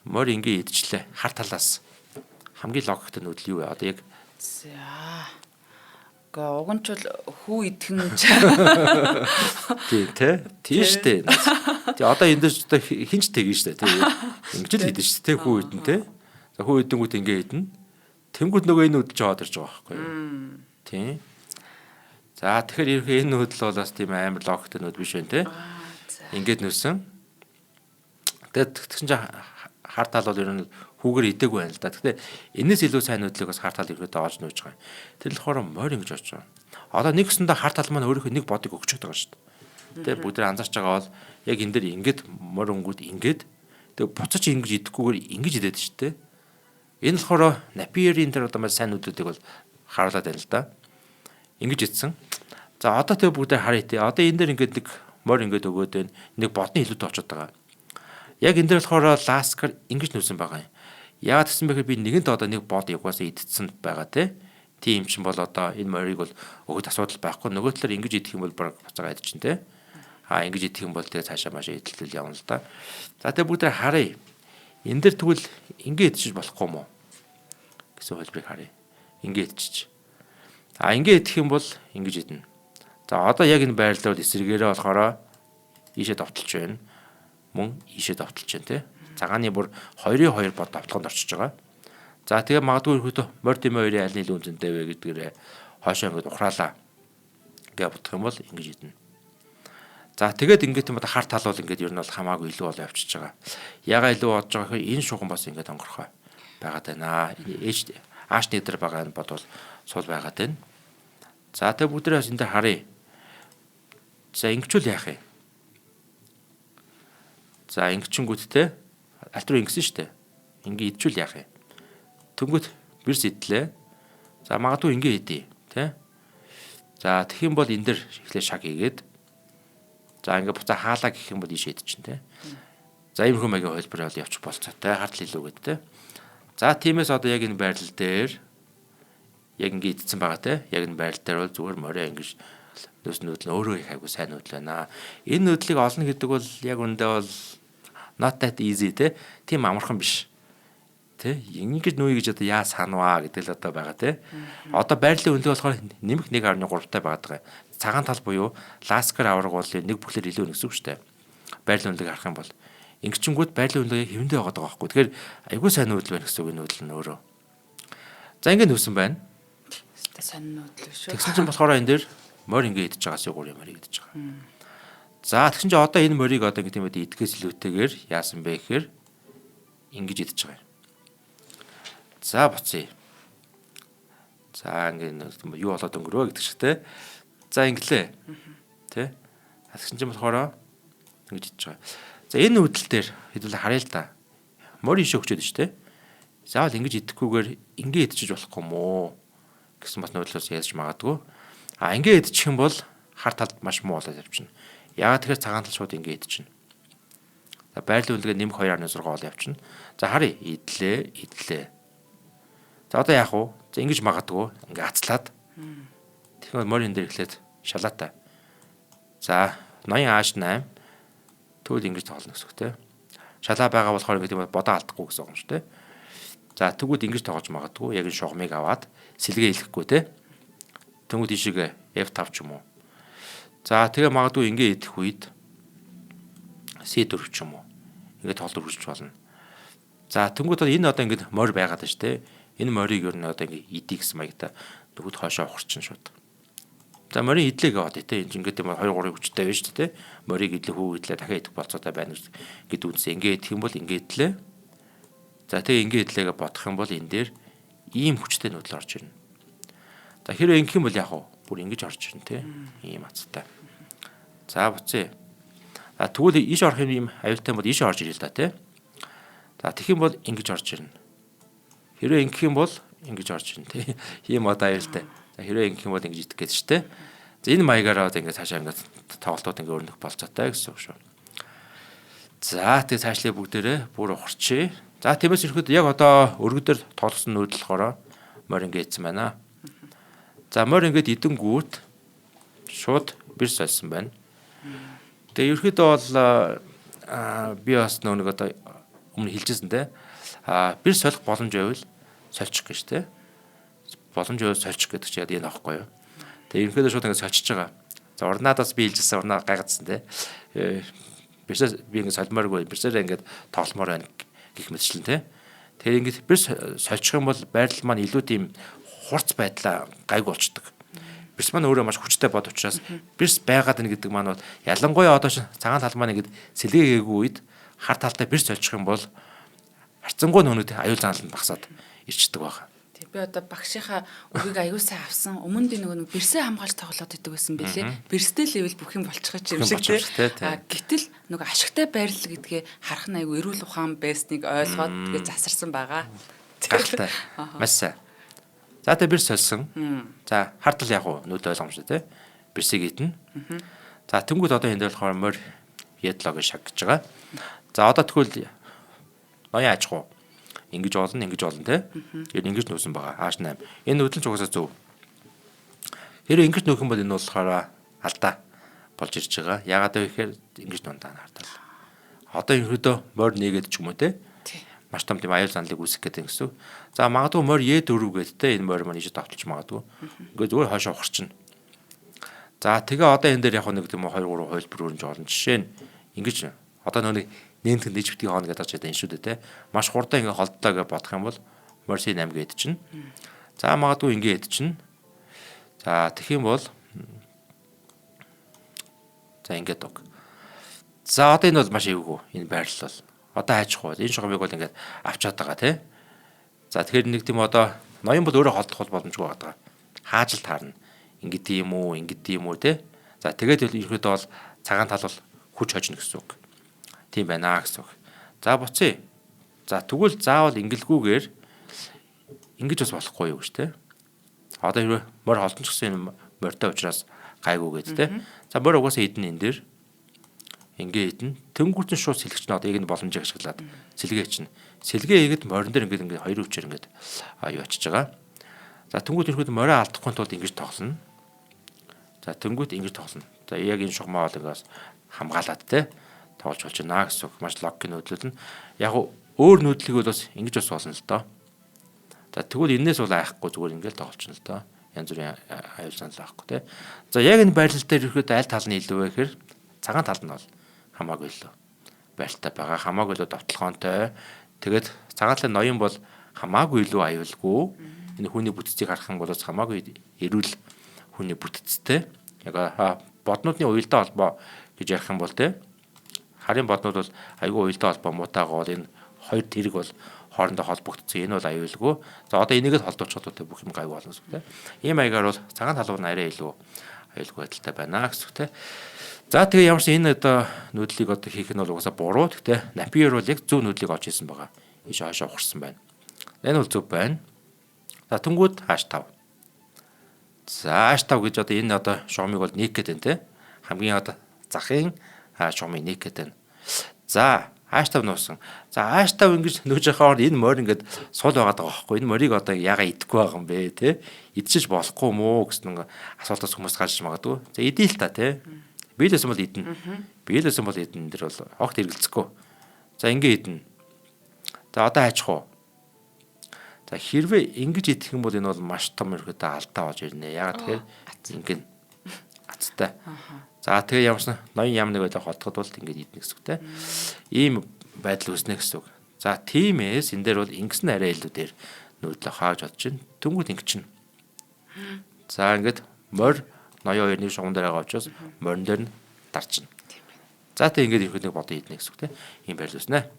Морь ингээд идчихлээ. Хар талаас хамгийн логиктой нүүдэл юу вэ? Одоо яг за уг нь ч хүү идэх нь тийм те. Тийм штэ. Тэгээ одоо энэ дээр ч одоо хинч тэгнэ штэ те. Ингэж л идэж штэ те хүү идэн те. За хүү идэнгүүт ингээд идэн. Тэнгүүд нөгөө энэ нүүдэл жоод ирж байгаа байхгүй юу? Тийм. За тэгэхээр ерөнхий энэ нүүдэл бол бас тийм амар логиктой нүүд биш байна те. Ингээд нүүсэн. Тэгээд тэгсэн чинь хар тал бол ер нь хүүгээр идээгүй байна л да. Гэхдээ энэс илүү сайн нүүдлийг бас хар тал ирэхэд оож нүүж байгаа юм. Тэр л болохоор морь ингэж орж байгаа. Одоо нэгсэндээ хар тал маань өөрийнхөө нэг бодыг өгч байгаа шүү дээ. Тэ бүгд анзаарч байгаа бол яг энэ дэр ингээд морь өнгөд ингээд тэг буцаж ингэж идэхгүйгээр ингэж идээд шүү дээ. Энэ болохоор Napier-ийн тэр одоо сайн нүүдүүдийг бол харуулад байна л да. Ингэж идсэн. За одоо тэг бүгдээ харъя те. Одоо энэ дээр ингээд нэг морь ингээд өгөөд байна. Нэг бодны илүүтэй очоод байгаа. Яг энэ дээр болохоор Ласкар ингэж нүүсэн байгаа юм. Яагаад гэсэн бэхээр би нэгэнт одоо нэг бод угаасаа идсэн байгаа тийм чинь бол одоо энэ морийг бол өгöd асуудал байхгүй. Нөгөө талаар ингэж идэх юм бол баг буцаага идэж чинь те. Ингэж идэх юм бол тэгээ цаашаа маашаа идэлтэл явна л да. За тэгээ бүгд харъя. Энэ дээр тэгвэл ингэ идчих болохгүй юм уу гэсэн хэлбэрийг харъя. Ингэ идчих. Ингэ идэх юм бол ингэж идэнэ. За одоо яг энэ байрлал бол эсрэгээрээ болохоор ийшээ давталж байна. Мөн ийшээ давталж байна те. Цагааны бүр 2-2 бод давталганд орчиж байгаа. За тэгээ магадгүй ирэхэд морь дэмэ хоёрын аль нь илүү үнэтэй вэ гэдгээр хоошоо ингээд ухраалаа гэж бодох юм бол ингэж идэнэ. За тэгээд ингээд юм хар тал бол ингээд ер нь бол хамаагүй илүү бол явчихж байгаа. Ягаа илүү бодож байгаа гэхээр энэ шугам бас ингээд онгорхой байгаад байна. Ээж ааш нэтер байгаа бод бол сул байгаад байна. За тэгээ бүгдээрээ энэ дээр харъя. За ингэчүүл яах вэ? За ингэчингүүдтэй аль руу ингэсэн шүү дээ. Ингээ идчихвэл яах вэ? Тэнгүүт бэрс идлээ. За магадгүй ингээ идэ, тий? За тэгэх юм бол энэ дэр эхлээ шаг хийгээд за ингээ буцаа хаалаа гэх юм бол ийш идчихэн, тий? За ийм хүмүүсийн хөлбөр бол явчих болцоотой хартал илүүгээд, тий? За тиймээс одоо яг энэ байрлал дээр яг ингээ идсэн байгаа, тий? Яг энэ байрлал дээр бол зүгээр морой ингэж нөөс нүүдэл өөрөө их айгу сайн нүүдэл байна. Энэ нүүдлийг олно гэдэг бол яг үндэ бол not that easy тийм амархан биш. Ингэж нүүе гэж одоо яа санаваа гэдэг л одоо байгаа те. Одоо байрлалын үнэлгээ болохоор нэмэх 1.3 таа байгаа. Цагаан тал буюу Ласкар авраг бол нэг бүхлээр илүү нэгсэн үг шүү дээ. Байрлалын үнэлгээг харах юм бол ингэчингүүд байрлалын үнэлгээ хэвэндээ байгаа байхгүй. Тэгэхээр айгүй сайн нүүдэл байна гэсэн үг нүүдэл нь өөрөө. За ингэ нүүсэн байна. Сайн нүүдэл шүү. Тэгсэн чинь болохоор энэ дээр морь ингэ идэж байгаас гурийн морийг идэж байгаа. За тэгсэн чинь одоо энэ морийг одоо ингэ тийм ээ идэхээс илүүтэйгээр яасан бэ гэхээр ингэж идэж байгаа юм. За буцъя. За ингэ юу болоод өнгөрөө гэдэг чигтэй. За инглээ. Тэ? Тэгсэн чинь болохоор ингэж идэж байгаа. За энэ нүүдэл дээр хэдүүлээ харъя л да. Морь ишээ өгчөөд шүү дээ. Заавал ингэж идэхгүйгээр ингэ идчихэж болохгүй юм уу гэсэн бас нүүдлээс яаж магадгүй. Ингэ идчих юм бол хар талд маш муу болоод явчихна. Яагаад тэгэхээр цагаан тал шууд ингэ идчихнэ. За байрлал үнэлгээ нэмэх 2.6 бол явчихна. За харъя. Идлээ. За одоо яах вэ? За ингэж магадгүй. Ингээ ацлаад. Тэгэхээр морь энэ дээр эхлээд шалаатай. За 80H8 тэгвэл ингэж тоолно гэсэн үг те. Шалаа байгаа болохоор ингэ тийм бодоо алдахгүй гэсэн юм шүү те. За тэгвэл ингэж тоогож магадгүй. Яг энэ шугамыг аваад сэлгээ хэлэхгүй те. Тэнгүүд ишигээ F5 ч юм уу. За тэгээ магадгүй ингэ идэх үед C4 ч юм уу. Ингэ тоолдор хүрч болно. За тэнгүүд энэ одоо ингэ морь байгаад байна шүү те. Энэ морийг ер нь одоо ингэ идэх гэсэн маягта төгөд хоошоо ухарчин шууд. За морийг идлээ гэваад те. Энд ингэ тийм 2-3 хүчтэй байж шүү те. Морийг идлээ хүү идлээ дахиад идэх болцоотой байна гэдэг үнсээ. Ингэ идэх юм бол ингэ идлээ. За тэгээ ингэ идлээгээ бодох юм бол энэ дээр ийм хүчтэй нүүдэл орж ирнэ. За хэрвээ ингэх юм бол яах вэ? Бүр ингэж орж ирнэ те. Ийм азтай. За буцъя. За тэгвэл иш орох юм аюултай бол иш орж ирэл та те. За тэгэх юм бол ингэж орж ирнэ. Хэрвээ ингэх юм бол ингэж орж ирнэ те. Ийм одоо аюултай. За хэрвээ ингэх юм бол ингэж идэх гэж штэ. За энэ маягаараа одоо ингэ цаашаа ингэ тоглолтууд ингэ өрнөх болцоотой гэсэн үг шүү. За тэгээ цаашлаа бүгдээрээ бүр ухарчээ. За тиймээс ирэхэд яг одоо өргөдөр тоглосон нүүдэл болохоор морь ингэ идсэн байна. За морь ингээд идэнгүүт шууд бэрс олсон байна. Тэгээ ерөөхдөө бол би бас нэг одоо өмнө хэлжсэн те. Бэрс солих боломж байвал сольчих гэж те. Боломж байвал сольчих гэдэг чинь яг энэ аахгүй юу. Тэгээ ерөөхдөө шууд ингээд сольчихж байгаа. За урнаадаас би хэлжсэн урнаа гайгацсан те. Бэрсээ би ингээд солимооргүй бэрсээрээ ингээд тогломоор байна гэх мэтчлэн те. Тэгэхээр ингээд бэрс сольчих юм бол байрлал маань илүү тийм хурц байдлаа гайг болчдөг. Бэрс маань өөрөө маш хүчтэй бод учраас бэрс байгаад байна гэдэг маань бол ялангуяа одоо цагаан тал маань ингээд сэлгээгээгүй үед хар талтай бэрс олчих юм бол харцангуй нүнүүд аюул заналанд багасаад ирчдэг байна. Тэг би одоо багшийнхаа үгийг аюусаа авсан. Өмнө нь нэг бэрсээ хамгаалж тоглоод идэг байсан бэлээ. Бэрстэй левел бүх юм болчих юм шиг тийм. Гэтэл нэг ашигтай байрлал гэдгээ харах нь аюу эрүүл ухаан байсныг ойлгоод тэгээ засарсан байгаа. Гайхалтай. Маш сайн. За тэгээ бэрс олсон. За хартал яг уу нүд ойлгомжтой тий. Бэрсийг идэнэ. За тэнгууд одоо энэ дээр болохоор морь ядлог шагж байгаа. За одоо тэгвэл ноён аж ахуй ингэж болно те. Тэгээд ингэж нүүсэн байгаа. Ааш 8. Энэ хөдөлж угаасаа зөв. Хэрэв ингэж нүүх юм бол энэ болохоор алдаа болж ирж байгаа. Яагаад вэ гэхээр ингэж дундаа хардаа. Одоо ерөөдөө морь нэгээд ч юм уу те. Маш том тийм аюул занлыг үүсгэх гэдэг гэсэн. За магадгүй морь Е4 гэдэг те энэ морь маань ижид давталж магадгүй. Ингээд зүгээр хойшоо ухарчин. За тэгээ одоо энэ дээр яг нэг тийм 2 3 хувилбар өрнж олон жишээ нь ингэж одоо нэг нэмтэн дэжбтгий хоол гэдэг ч энэ шүү дээ те. Маш хурдан ингэ холдлоо гэж бодох юм бол морь C8 гэдэг чинь. За магадгүй ингэ хэд чинь. За тэгэх юм бол за ингээд дог. За одоо энэ бол маш эвгүй энэ байрлал бол. Одоо хайчих уу. Энэ шугамыг бол ингээд авчаад байгаа тий. За тэгэхээр нэг тийм одоо ноён бол өөрөө холдох боломжгүй байгаа. Хааж л таарна. Ингээд юм уу тий. За тэгээд ерөөдөө бол цагаан тал бол хүч хожно гэсэн үг. Тийм байна гэсэн үг. За буцъя. За тэгвэл заавал ингэлгүйгээр ингэж бас болохгүй юу гэж тий. Одоо хэрвээ морь холдсон ч гэсэн энэ морьтой учраас гайгүй гэдэг тий. За морь угаасаа идэн энэ дээр ингээ идэн тэнгуүтэн шууд сэлгэж нод ийг нь боломжийг ашиглаад сэлгээ чинь. Сэлгээ игэд морин дээр ингээ хоёр өвчээр ингээ юу очиж байгаа. За тэнгуүт ирэхэд морио алдахгүй тулд ингэж тоглоно. За тэнгуүт ингэж тоглоно. За яг энэ шугамаа бол ингээс хамгаалаад тий тоглож болж байна гэсэн үг. Маш логик нөтлөл нь яг өөр нөтлийг бол бас ингэж бас болно л доо. За тэгвэл энээс бол айхгүй зүгээр ингээл тоглолчихно л доо. Янз бүрийн аюул занал байхгүй тий. За яг энэ байрлал дээр ирэхэд аль тал нь илүү вэ гэхээр цагаан тал нь бол хамаагүй илүү байралтай байгаа. Хамаагүй илүү давталгаантай. Тэгээд цагаан талын ноён бол хамаагүй илүү аюулгүй. Энэ хүний бүтцийг харах юм бол хамаагүй эрүүл хүний бүтцтэй. Яг боднуудын уялдаа холбоо гэж ярих юм бол тий. Харийн боднууд бол аюул уялдаа холбоо муутайгаа бол энэ хоёр тэрэг бол хоорондоо холбогдсон. Энэ бол аюулгүй. За одоо энийг л холдуулчиход тий бүх юм гайгүй болно гэсэн үг тий. Ийм маягаар бол цагаан талууд нь арай илүү аюулгүй байдалтай байна гэсэн үг тий. За тэгээ ямар ч энэ одоо нүүдлийг одоо хийх нь бол угаасаа буруу. Гэхдээ Napier бол яг зөв нүүдлийг олж ирсэн байгаа. Иш хаашаа ухарсан байна. Энэ бол зөв байна. За тэнгууд #5. За #5 гэж одоо энэ одоо шугамыг бол нэг гэдэг нь те. Хамгийн одоо захын шугамыг нэг гэдэг нь. За #5 нуусан. За #5 ингэж нүүж явахаар энэ морь ингээд сул байгаад байгаа байхгүй. Энэ морийг одоо яага идэхгүй байгаа юм бэ те. Идчихэж болохгүй мүү гэсэн нэг асуултаас хүмүүс гарч магадгүй. За идэе л та те. Би л байсан бол идэнэ. Би л байсан бол идэнэ энэ бол огт хэрэгэлцэхгүй. За ингэ идэнэ. За одоо хайчих уу. За хэрвээ ингэж идэх юм бол энэ бол маш том ерөөдөө алдаа болж ирнэ. Яагаад тэгэхээр ингэ аттай. За тэгээ ямарсан ноён нэг байлаа холдоход бол ингэ идэнэ гэсэн үг те. Ийм байдал үүснэ гэсэн үг. За тиймээс энэ дээр бол ингэсэн арай илүү дээр нүүдлээ хааж бодож байна. Тэнгүүд ингэ чинь. За ингээд морь ноён хоёрны шугам дээр байгаа учраас морин дээр нь дарчна. За тэг ингээд ирэхэд нэг бодоо идэнэ гэсэн үг те. Ийм байл үүснэ.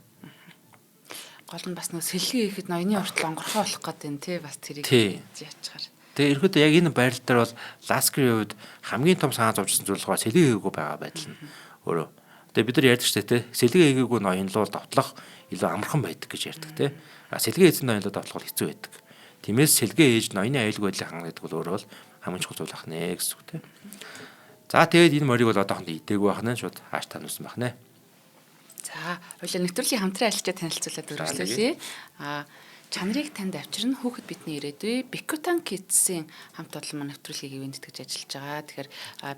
Гол нь бас нэг сэлгээ ихэд ноёны уртл онгорхоо болох гэдэг нь тий бас тэрийг яачаар. Тэгээ ирэхэд яг энэ байрал дээр бол Ласкерийн хувьд хамгийн том санаа зовжсон зүйл байгаа сэлгээ хийгээгүй байгаа байдал нь өөрөө. Тэгээ бид нар ярьдаг ч те сэлгээ хийгээгүй ноёнлол давтлах илүү амархан байдаг гэж ярьдаг те. Сэлгээ хийсэн ноёнлол давтлах хэцүү байдаг. Тиймээс сэлгээ хийж ноёны аюулгүй байдлыг хангах бол өөрөө бол хамгийн чухал зүйл ахнэ гэсэн үг те. За тэгээд энэ морийг бол одоохондоо идээгүй ахна шууд хааш тануулсан бахнэ. За хоёулаа нэвтрүүлгийн хамтран арилжаа танилцуулаад үргэлжлүүлье. Чанарыг танд авчирна хүүхэд бидний ирээдүй Bikutan Kids-ийн хамт олон маань нэвтрүүлгийг ивент гэж ажиллаж байгаа. Тэгэхээр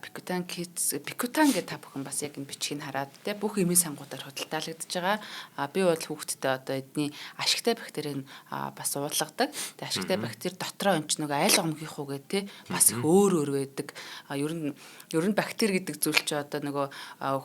Bikutan Kids Bikutan гэдэг та бүхэн бас яг энэ бичгийг хараад те бүх эмийн сангуудаар худалдаалагдж байгаа. Би бол хүүхэдтэй одоо эдний ашигтай бактерийг бас уулгадаг. Тэгээ ашигтай бактери дотроо өн чинь нөгөө айл гомгийнх уу гэдэг те бас их өөр байдаг. Ер нь бактери гэдэг зүйл чи одоо нөгөө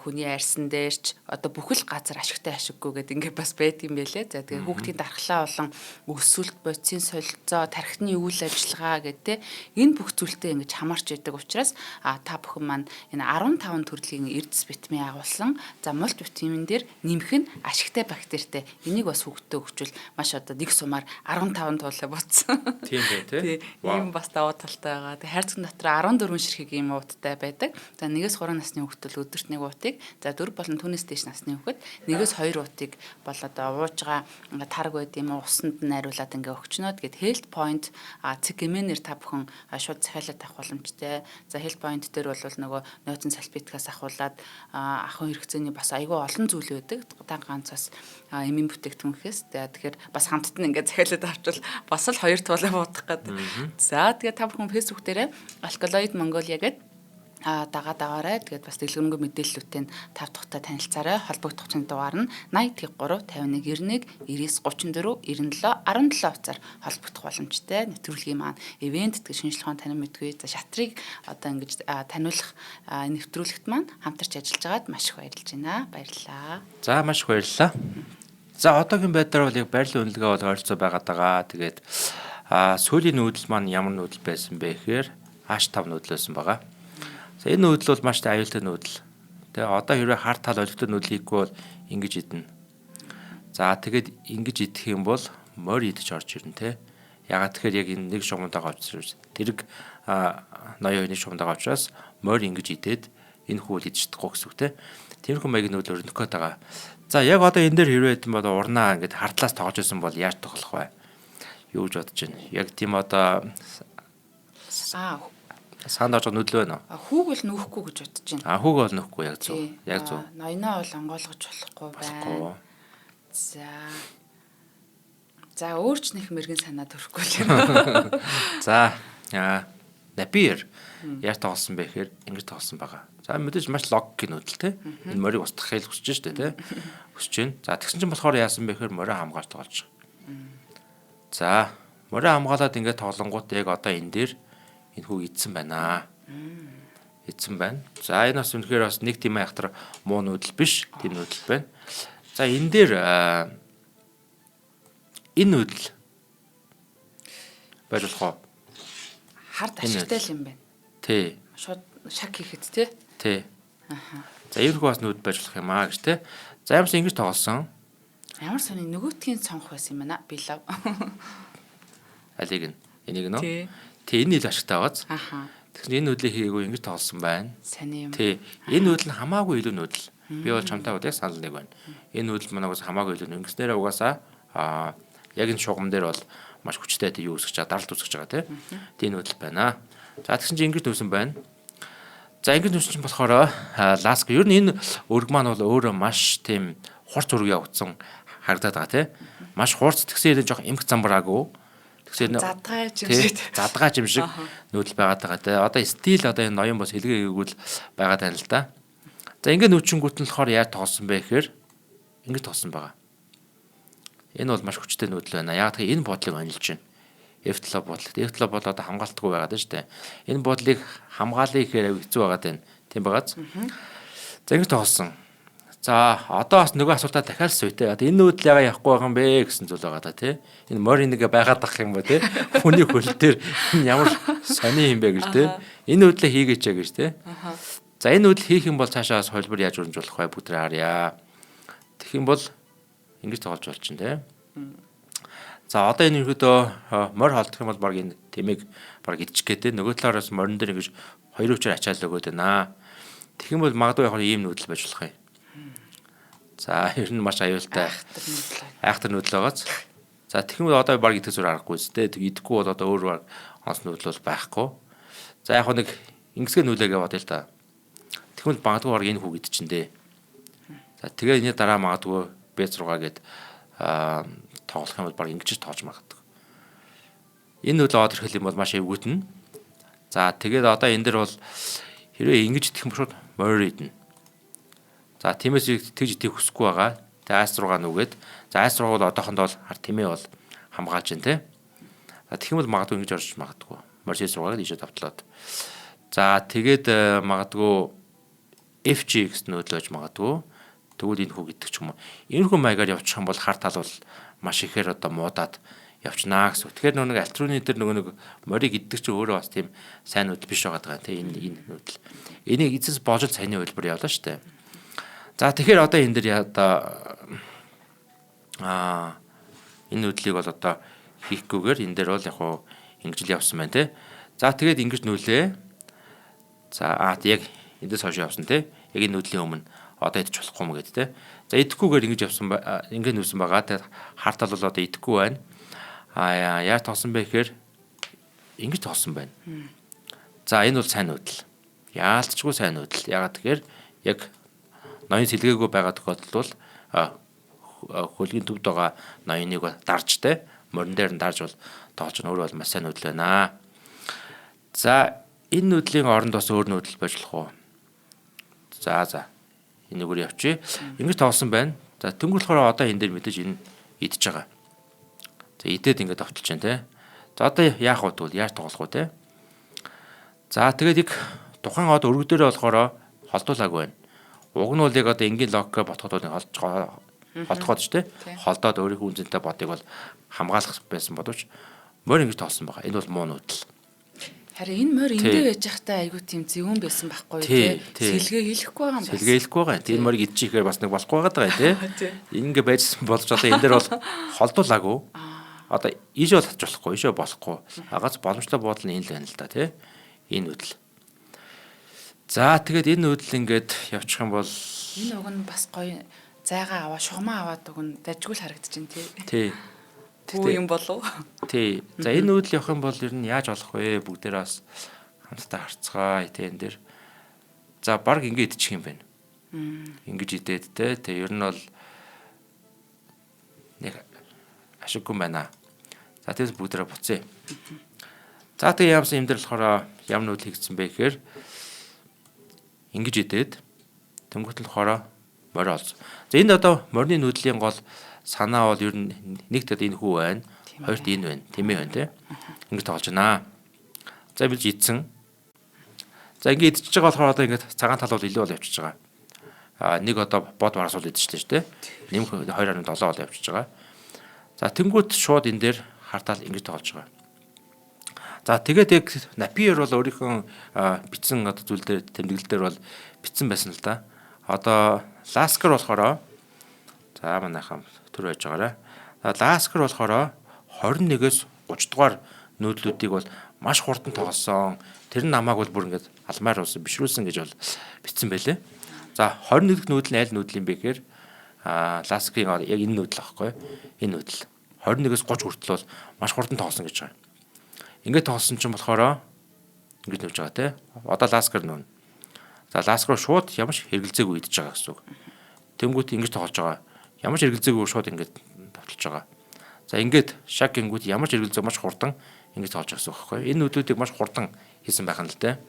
хүний арьсан дээрч одоо бүхэл газар ашигтай ашиггүй гэдэг ингээ бас байдаг юм байлээ. За тэгээ хүүхдийн дархлаа болон өсвөлт бодисын солилцоо тархины үйл ажиллагаа гэдэг энэ бүх зүйлтэй ингэж хамаарч байдаг учраас та бүхэн маань энэ 15 төрлийн эрдэс витамин агуулсан за мультивитамин дээр нэмэх нь ашигтай бактеритэй энийг бас хүүхдэд өгчвөл маш одоо нэг сумаар 15 туулаа ботсон. Тийм бай тээ. Ийм бас давуу талтай байгаа. Тэг хайрцаг дотор 14 ширхэг ийм ууттай байдаг. За 1-3 насны хүүхэд бол өдөрт 1 уутыг за 4 болон түүнээс дээш насны хүүхэд 1-2 уутыг бол одоо ууж байгаа тарг байд юм уу усанд нь найруулад ингээ өгчнөө. Тэгээд health point цэгэмээр та бүхэн шууд захиалаад авах боломжтой. За health point дээр бол нөгөө нойцон салфеткаас ахуулаад ахын хэрэгцээний бас айгүй олон зүйл байдаг. Дан ганц бас эмийн бүтээгдэхүүнээс тэгэхээр бас хамтд нь ингээ захиалаад авчвал бас л хоёр туулаа буудах гэдэг. За тэгээд та бүхэн Facebook дээрээ Alkaloid Mongolia гэдэг дагаарай. Тэгээд бас дэлгэрэнгүй мэдээллүүдтэй тав тухтай танилцаарай. Холбогдох чинь дугаар нь 80 31 91 99 34 97 17 утсаар холбогдох боломжтой. Нэвтрүүлгийн маань ивент гэдэг шинжилгээ ухаан танин мэдгүй. За шатрыг одоо ингэж таниулах нэвтрүүлэгт маань хамтарч ажиллаж байгаад маш их баярлж байна. Баярлалаа. За маш их баярлалаа. За одоогийн байдлаар бол яг байрлал үнэлгээ бол ойролцоо байгаад байгаа. Тэгээд сүүлийн нүүдэл маань ямар нүүдэл байсан бэ гэхээр H5 нүүдэл байсан байгаа. За энэ нүүдэл бол маш аюултай нүүдэл. Тэгээ одоо хэрвээ хар тал олигтой нүүдэл хийхгүй бол ингэж идэнэ. За тэгээд ингэж идэх юм бол морь идэж орж ирнэ те. Ягаад тэгэхээр яг энэ нэг шугамтайгаа авчирч тэрэг ноёны шугамтайгаа авчраас морь ингэж идээд энэ хүүл идэж чадахгүй гэсэн үг те. Тиймэрхүү маягийн нүүдэл өрнөх гээд байгаа. За яг одоо энэ дээр хэрвээ хэдэн бол урнаа ингэж хартлаас тоогож исэн бол яаж тоглох вэ? Юу гэж бодож байна? Яг тийм одоо санд орж нүүдэл байна уу? Хүүг бол нүүхгүй гэж бодож байна. Хүүг бол нүүхгүй яг зөв. Яг зөв. Ноёноо бол онгойлгож болохгүй байна. За өөрч нэх мэрэгэн санаа төрөхгүй л юм. За напир яаж тоглосон бэ гэхээр ингэж тоглосон байгаа. За мэдээж маш логик нүүдэл те. Энэ морийг устгах хэл хүсэж штэ те. Хүсэж байна. За тэгсэн чинь болохоор яасан бэ гэхээр морио хамгаалж тоглож байгаа. За морио хамгаалаад ингэж тоглонгууд яг одоо энэ дээр энэ хүү идсэн байна. Идсэн байна. За энэ бас үнэхээр бас нэг тийм айхтар муу нүүдэл биш. Тийм нүүдэл байна. За энэ дээр энэ нүүдэл байж болох уу? Хард ашигтай л юм байна. Тий. Шууд шаг хийхэд тий. Тий. За иймэрхүү бас нүүдэл байж болох юм аа гэж тий. За ямарс ингэж тоглосон. Ямар сони нөгөөтгийн цонх байсан юм байна. Би лав. Алиг нь. Энийг нөө. Тий. Тий энэ ил ашигтай байгааз. Аха. Тэгэхээр энэ нүүдэлийг хийгээгүй ингэж тоглосон байна. Сони юм. Тий. Энэ нүүдэл нь хамаагүй илүү нүүдэл. Би бол чамтай яг санал нэг байна. Энэ нүүдэл манайгаас хамаагүй илүү ингэснээр угаасаа яг энэ шугам дээр бол маш хүчтэй юу үсгэж байгаа, даралт үсгэж байгаа тий нүүдэл байна. За тэгсэн чинь ингэж нүүсэн байна. За ингэж нүүсэн чинь болохоор ласк ер нь энэ өрг маань бол өөрөө маш тийм хурц өрг явагдсан харагдаад байгаа тий. Маш хурц тэгсэн жоох эмх замбраагүй. Тэгсэн задгаа жимшиг нүүдэл байгаад байгаа тий. Одоо стил одоо энэ ноён бас хэлгээ гээгүүл байгаа тань л да. За ингэ нүүчингүүт нь болохоор яаж тоглосон бэ гэхээр ингэж тоглосон байгаа. Энэ бол маш хүчтэй нүүдэл байна. Яг тэгэхээр энэ бодлыг онилж байна. F7 бодлогт. F7 бол одоо хамгаалтгүй байгаад байна шүү дээ. Энэ бодлыг хамгаалъя гэхээр хэцүү байгаад байна. Тийм байгааз. За ингэж тоглосон. За одоо бас нөгөө асуултаа дахиад сүйтэй. Одоо энэ нүүдэл яга явахгүй байгаа юм бэ гэсэн зүйл байгаа да тий. Энэ морь нэгэ байгаад ах юм ба тий. Хүний хөл дээр ямар сони юм бэ гэж тий. Энэ нүүдлээ хийгээч гэж тий. За энэ нүүдэл хийх юм бол цаашаа холбор яаж өрнж болох вэ бүгд харъя. Тэгэх юм бол ингэж тоглож болчихно тий. За одоо энэ ерөөдөө морь холдох юм бол баг энэ тэмээг баг идчих гэдэг. Нөгөө талаараас морин дээр ингэж хоёр өвчөр ачаал өгөөд байна. Тэгэх юм бол магадгүй яг ийм нүүдэл байж болох юм. За ер нь маш аюултай айхтар нүүдэл байгааз. За тэгэх юм бол одоо баг идэх зүр аргагүй зү тэ. Идэхгүй бол одоо өөр баг онц нүүдэл бол байхгүй. За яг нэг ингэсгээ нүүлээгээ бодъё л та. Тэгвэл магадгүй баг энэ хүүг идчихэндээ. За тэгээ энэ дараа магадгүй B6 гээд тоглох юм бол баг ингэж тоож магадгүй. Энэ нүүдэл аваад ирэх юм бол маш эвгүүтнэ. За тэгээд одоо энэ дэр бол хэрвээ ингэж идэх юм шууд морь идэнэ. За тиймээс тэгж идэх хүсэхгүй байгаа. Тэгээ A6 нүгээд. За A6 бол одоохондоо хар тэмээ бол хамгаалж байна те. За тэгэх юм бол магадгүй ингэж орж магадгүй. Морь C6-ыг ийшээ давтлаад. За тэгээд магадгүй FG нүүдэл байж магадгүй. Тэгвэл энэ хүүг идэх ч юм уу. Энэхүү маягаар явчих юм бол хар тал бол маш ихээр одоо муудаад явчнаа гэсэн. Тэгэхээр нэг альтруны дээр нэг морийг иддэг чи өөрөө бас тийм сайн нүүдэл биш байгаа тийм энэ нүүдэл. Энийг эцэс болж саяны хөлбөр явлаа шүү дээ. За тэгэхээр одоо энэ дээр энэ нүүдлийг бол одоо хийхгүйгээр энэ дээр бол яг хуу ингэж л явсан байна те. За тэгээд ингэж нүүлээ. За яг эндээс хойш явсан те. Яг энэ нүүдлийн өмнө одоо идэж болохгүй юм гээд те. За идэхгүйгээр ингэж явсан ингэ нүүсэн байгаа. Тэгээд хартал бол одоо идэхгүй байна. Яа тоосон бэ гэхээр ингэж тоосон байна. За энэ бол сайн нүүдэл. Яалтчгүй сайн нүүдэл. Ягаад тэгэхээр яг ноён сэлгээгүй байгаа тохиолдолд хөлгийн төвд байгаа ноёныг дарж те морин дээр нь дарж бол тоолч нь өөрөө бол маш сайн нүүдэл байна. За энэ нүүдлийн оронд бас өөр нүүдэл байж болох уу? За энийг өөр явчих. Ингэж тоолсон байна. За тэнгуүл болохоор одоо энэ дээр мэдээж энэ идж байгаа. За идээд ингэж авталж байна те. За одоо яах вэ тэгвэл яаж тоглох вэ те? За тэгээд яг тухайн одоо өргө дээрээ болохоор холдуулаагүй байна. Уг нь бол яг одоо энгийн логикоо ботход холдоход ч те. Холдоод өөрийнхөө үнцэнтэй бодыг бол хамгаалах байсан бодовч морь ингэж тоолсон байгаа. Энэ бол муу нүүдэл. Харин энэ морь эндээ байж захтай айгуу тийм зөвүүн байсан байхгүй тий. Сэлгээ хийхгүй байгаа юм байна. Сэлгээ хийхгүй байгаа. Тэр морийг идчихээр бас нэг болохгүй байгаа тий. Ингээ байжсан болж одоо энэ дээр бол холдуулаагүй. Одоо ийшээ бол тач болохгүй, ийшээ болохгүй. Агаас боломжтой бодол нь энэ л байна л да тий. Энэ нүүдэл. За тэгээд энэ нүүдэл ингээд явчих юм бол энэ уг нь бас гоё зайгаа аваа, шугамаа аваад уг нь дажгүй л харагдаж байна тий. Тий. Хүү юм болов? Тий. За энэ нүүдэл явах юм бол ер нь яаж болох вэ? Бүгдээрээ бас хамтдаа харцгаая тий энэ дээр. За баг ингэ идчих юм байна. Ингэж идээд те. Ер нь бол нэг ашиггүй байна. За тэгээс бүгдээрээ буцъя. За тэгээ яамсан юм дээр болохоор ямар нүүдэл хийгдсэн бэ гэхээр ингэж идээд тэнгуүтэл болохоор морь олсон. За энд одоо морины нүүдлийн гол санаа бол ер нь нэгт энэ хүү байна. Хоёрт энэ байна. Тэмээ байна те. Ингэж тоглож байна. За билж идсэн. За ингэ идчихэж байгаа болохоор одоо ингэ цагаан тал бол илүү бол явчихж байгаа. Нэг одоо бод бараас бол идчихлээ шүү дээ. Нэмэх 2.7 бол явчихж байгаа. За тэнгуут шууд энэ дээр хартаал ингэж тоглож байгаа. За тэгээд яг Napier бол өөрийнхөө бичсэн одоо зүйл дээр тэмдэглэл дээр бол бичсэн байсан л да. Одоо Lasker болохоор за манайхаа төр байж байгаарай. Lasker болохоор 21-ээс 30 дугаар нүүдлүүдийг бол маш хурдан тоглосон. Тэр нь намааг бол бүр ингээд алмаар уусан бишрүүлсэн гэж бол бичсэн байлээ. За 21-р нүүдэл нь аль нүүдэл юм бэ гэхээр Lasker-ийн яг энэ нүүдэл аахгүй. Энэ нүүдэл 21-ээс 30 хүртэл бол маш хурдан тоглосон гэж байгаа. Ингээд тоглосон чинь болохоор ингэж нөвж байгаа те. Одоо Lasker нүүн. За Lasker шууд ямар ч хэрэгэлзээгүй идэж байгаа гэсэн үг. Тэнгүүт ингэж тоглож байгаа. Ямар ч хэрэгэлзээгүй шууд ингэж тавталж байгаа. За ингээд шаг гингүүд ямар ч хэрэгэлзээ маш хурдан ингэж тоглож байгаа гэсэн үг байхгүй. Энэ нүүдүүдийг маш хурдан хийсэн байх нь л те.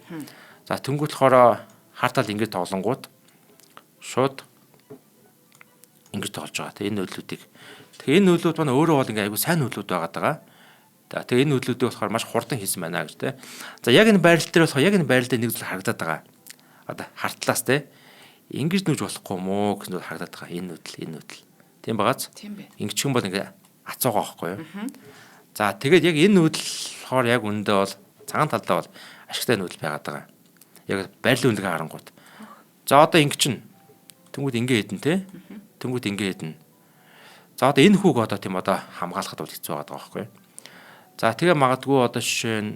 За тэнгүүт болохоор хартал ингэж тоглонгууд шууд ингэж тоглож байгаа. Тэгээ энэ нүүдлүүдийг. Тэгээ энэ нүүдлүүд маань өөрөө бол ингээ айгу сайн нүүдлүүд байгаад байгаа. Тэгээ энэ нүүдлүүдийг болохоор маш хурдан хийсэн байна гэж те. За яг энэ байрал дээр болохоор яг энэ байрал дээр нэг зүйл харагдаад байгаа. Одоо хартлаас те. Ингэж нүж болохгүй мó гэж харагдаад байгаа. Энэ нүүдэл. Тийм багааз. Тийм бэ. Ингэчих юм бол ингээ ацаагаа байхгүй юу? За тэгээд яг энэ нүүдэл болохоор яг үндэ бол цагаан талдаа бол ашигтай нүүдэл байгаад байгаа. Яг байрлал үнэлгээ харангуут. За одоо ингэ чинь тэнгууд ингэ хэдэн те. Тэнгууд ингэ хэдэн. За одоо энэ хүүг одоо тийм одоо хамгаалахад бол хэцүү байгаа байхгүй юу? За тэгээ магадгүй одоо жишээ нь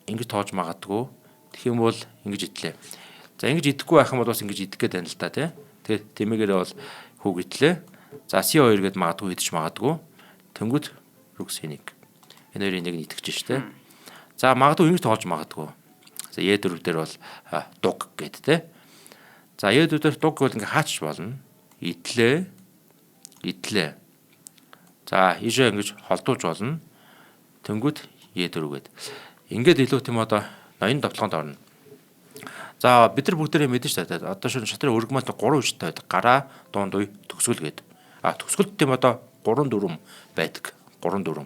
ингэж тоож магадгүй. Тэгэх юм бол ингэж идлээ. За ингэж идэхгүй байх юм бол бас ингэж идэх гээд байна л да тий. Тэгээ тэмээгээрээ бол хүүг идлээ. За C2 гээд магадгүй идэж магадгүй. Тэнгүүд Ruxinic. Энэ хоёрын нэг нь итгэж штэ. За магадгүй ингэж тоолж магадгүй. За E4 дээр бол дуг гээд тий. За E4 дээр дуг бол ингээ хаач болно. Идлээ. За ийшээ ингэж холдуулж болно. Тэнгүүд E4 гээд. Ингээд илүү тийм одоо ноён давталганд орно. За бид нар бүгдээрээ мэдэн шүү дээ. Одоо шатрын өргөмөлт 3 үжтэй байдаг. Гараа, дунд уй, төгсгөл гээд. Төгсгөлт тийм одоо 3 4 байдаг. 3 4.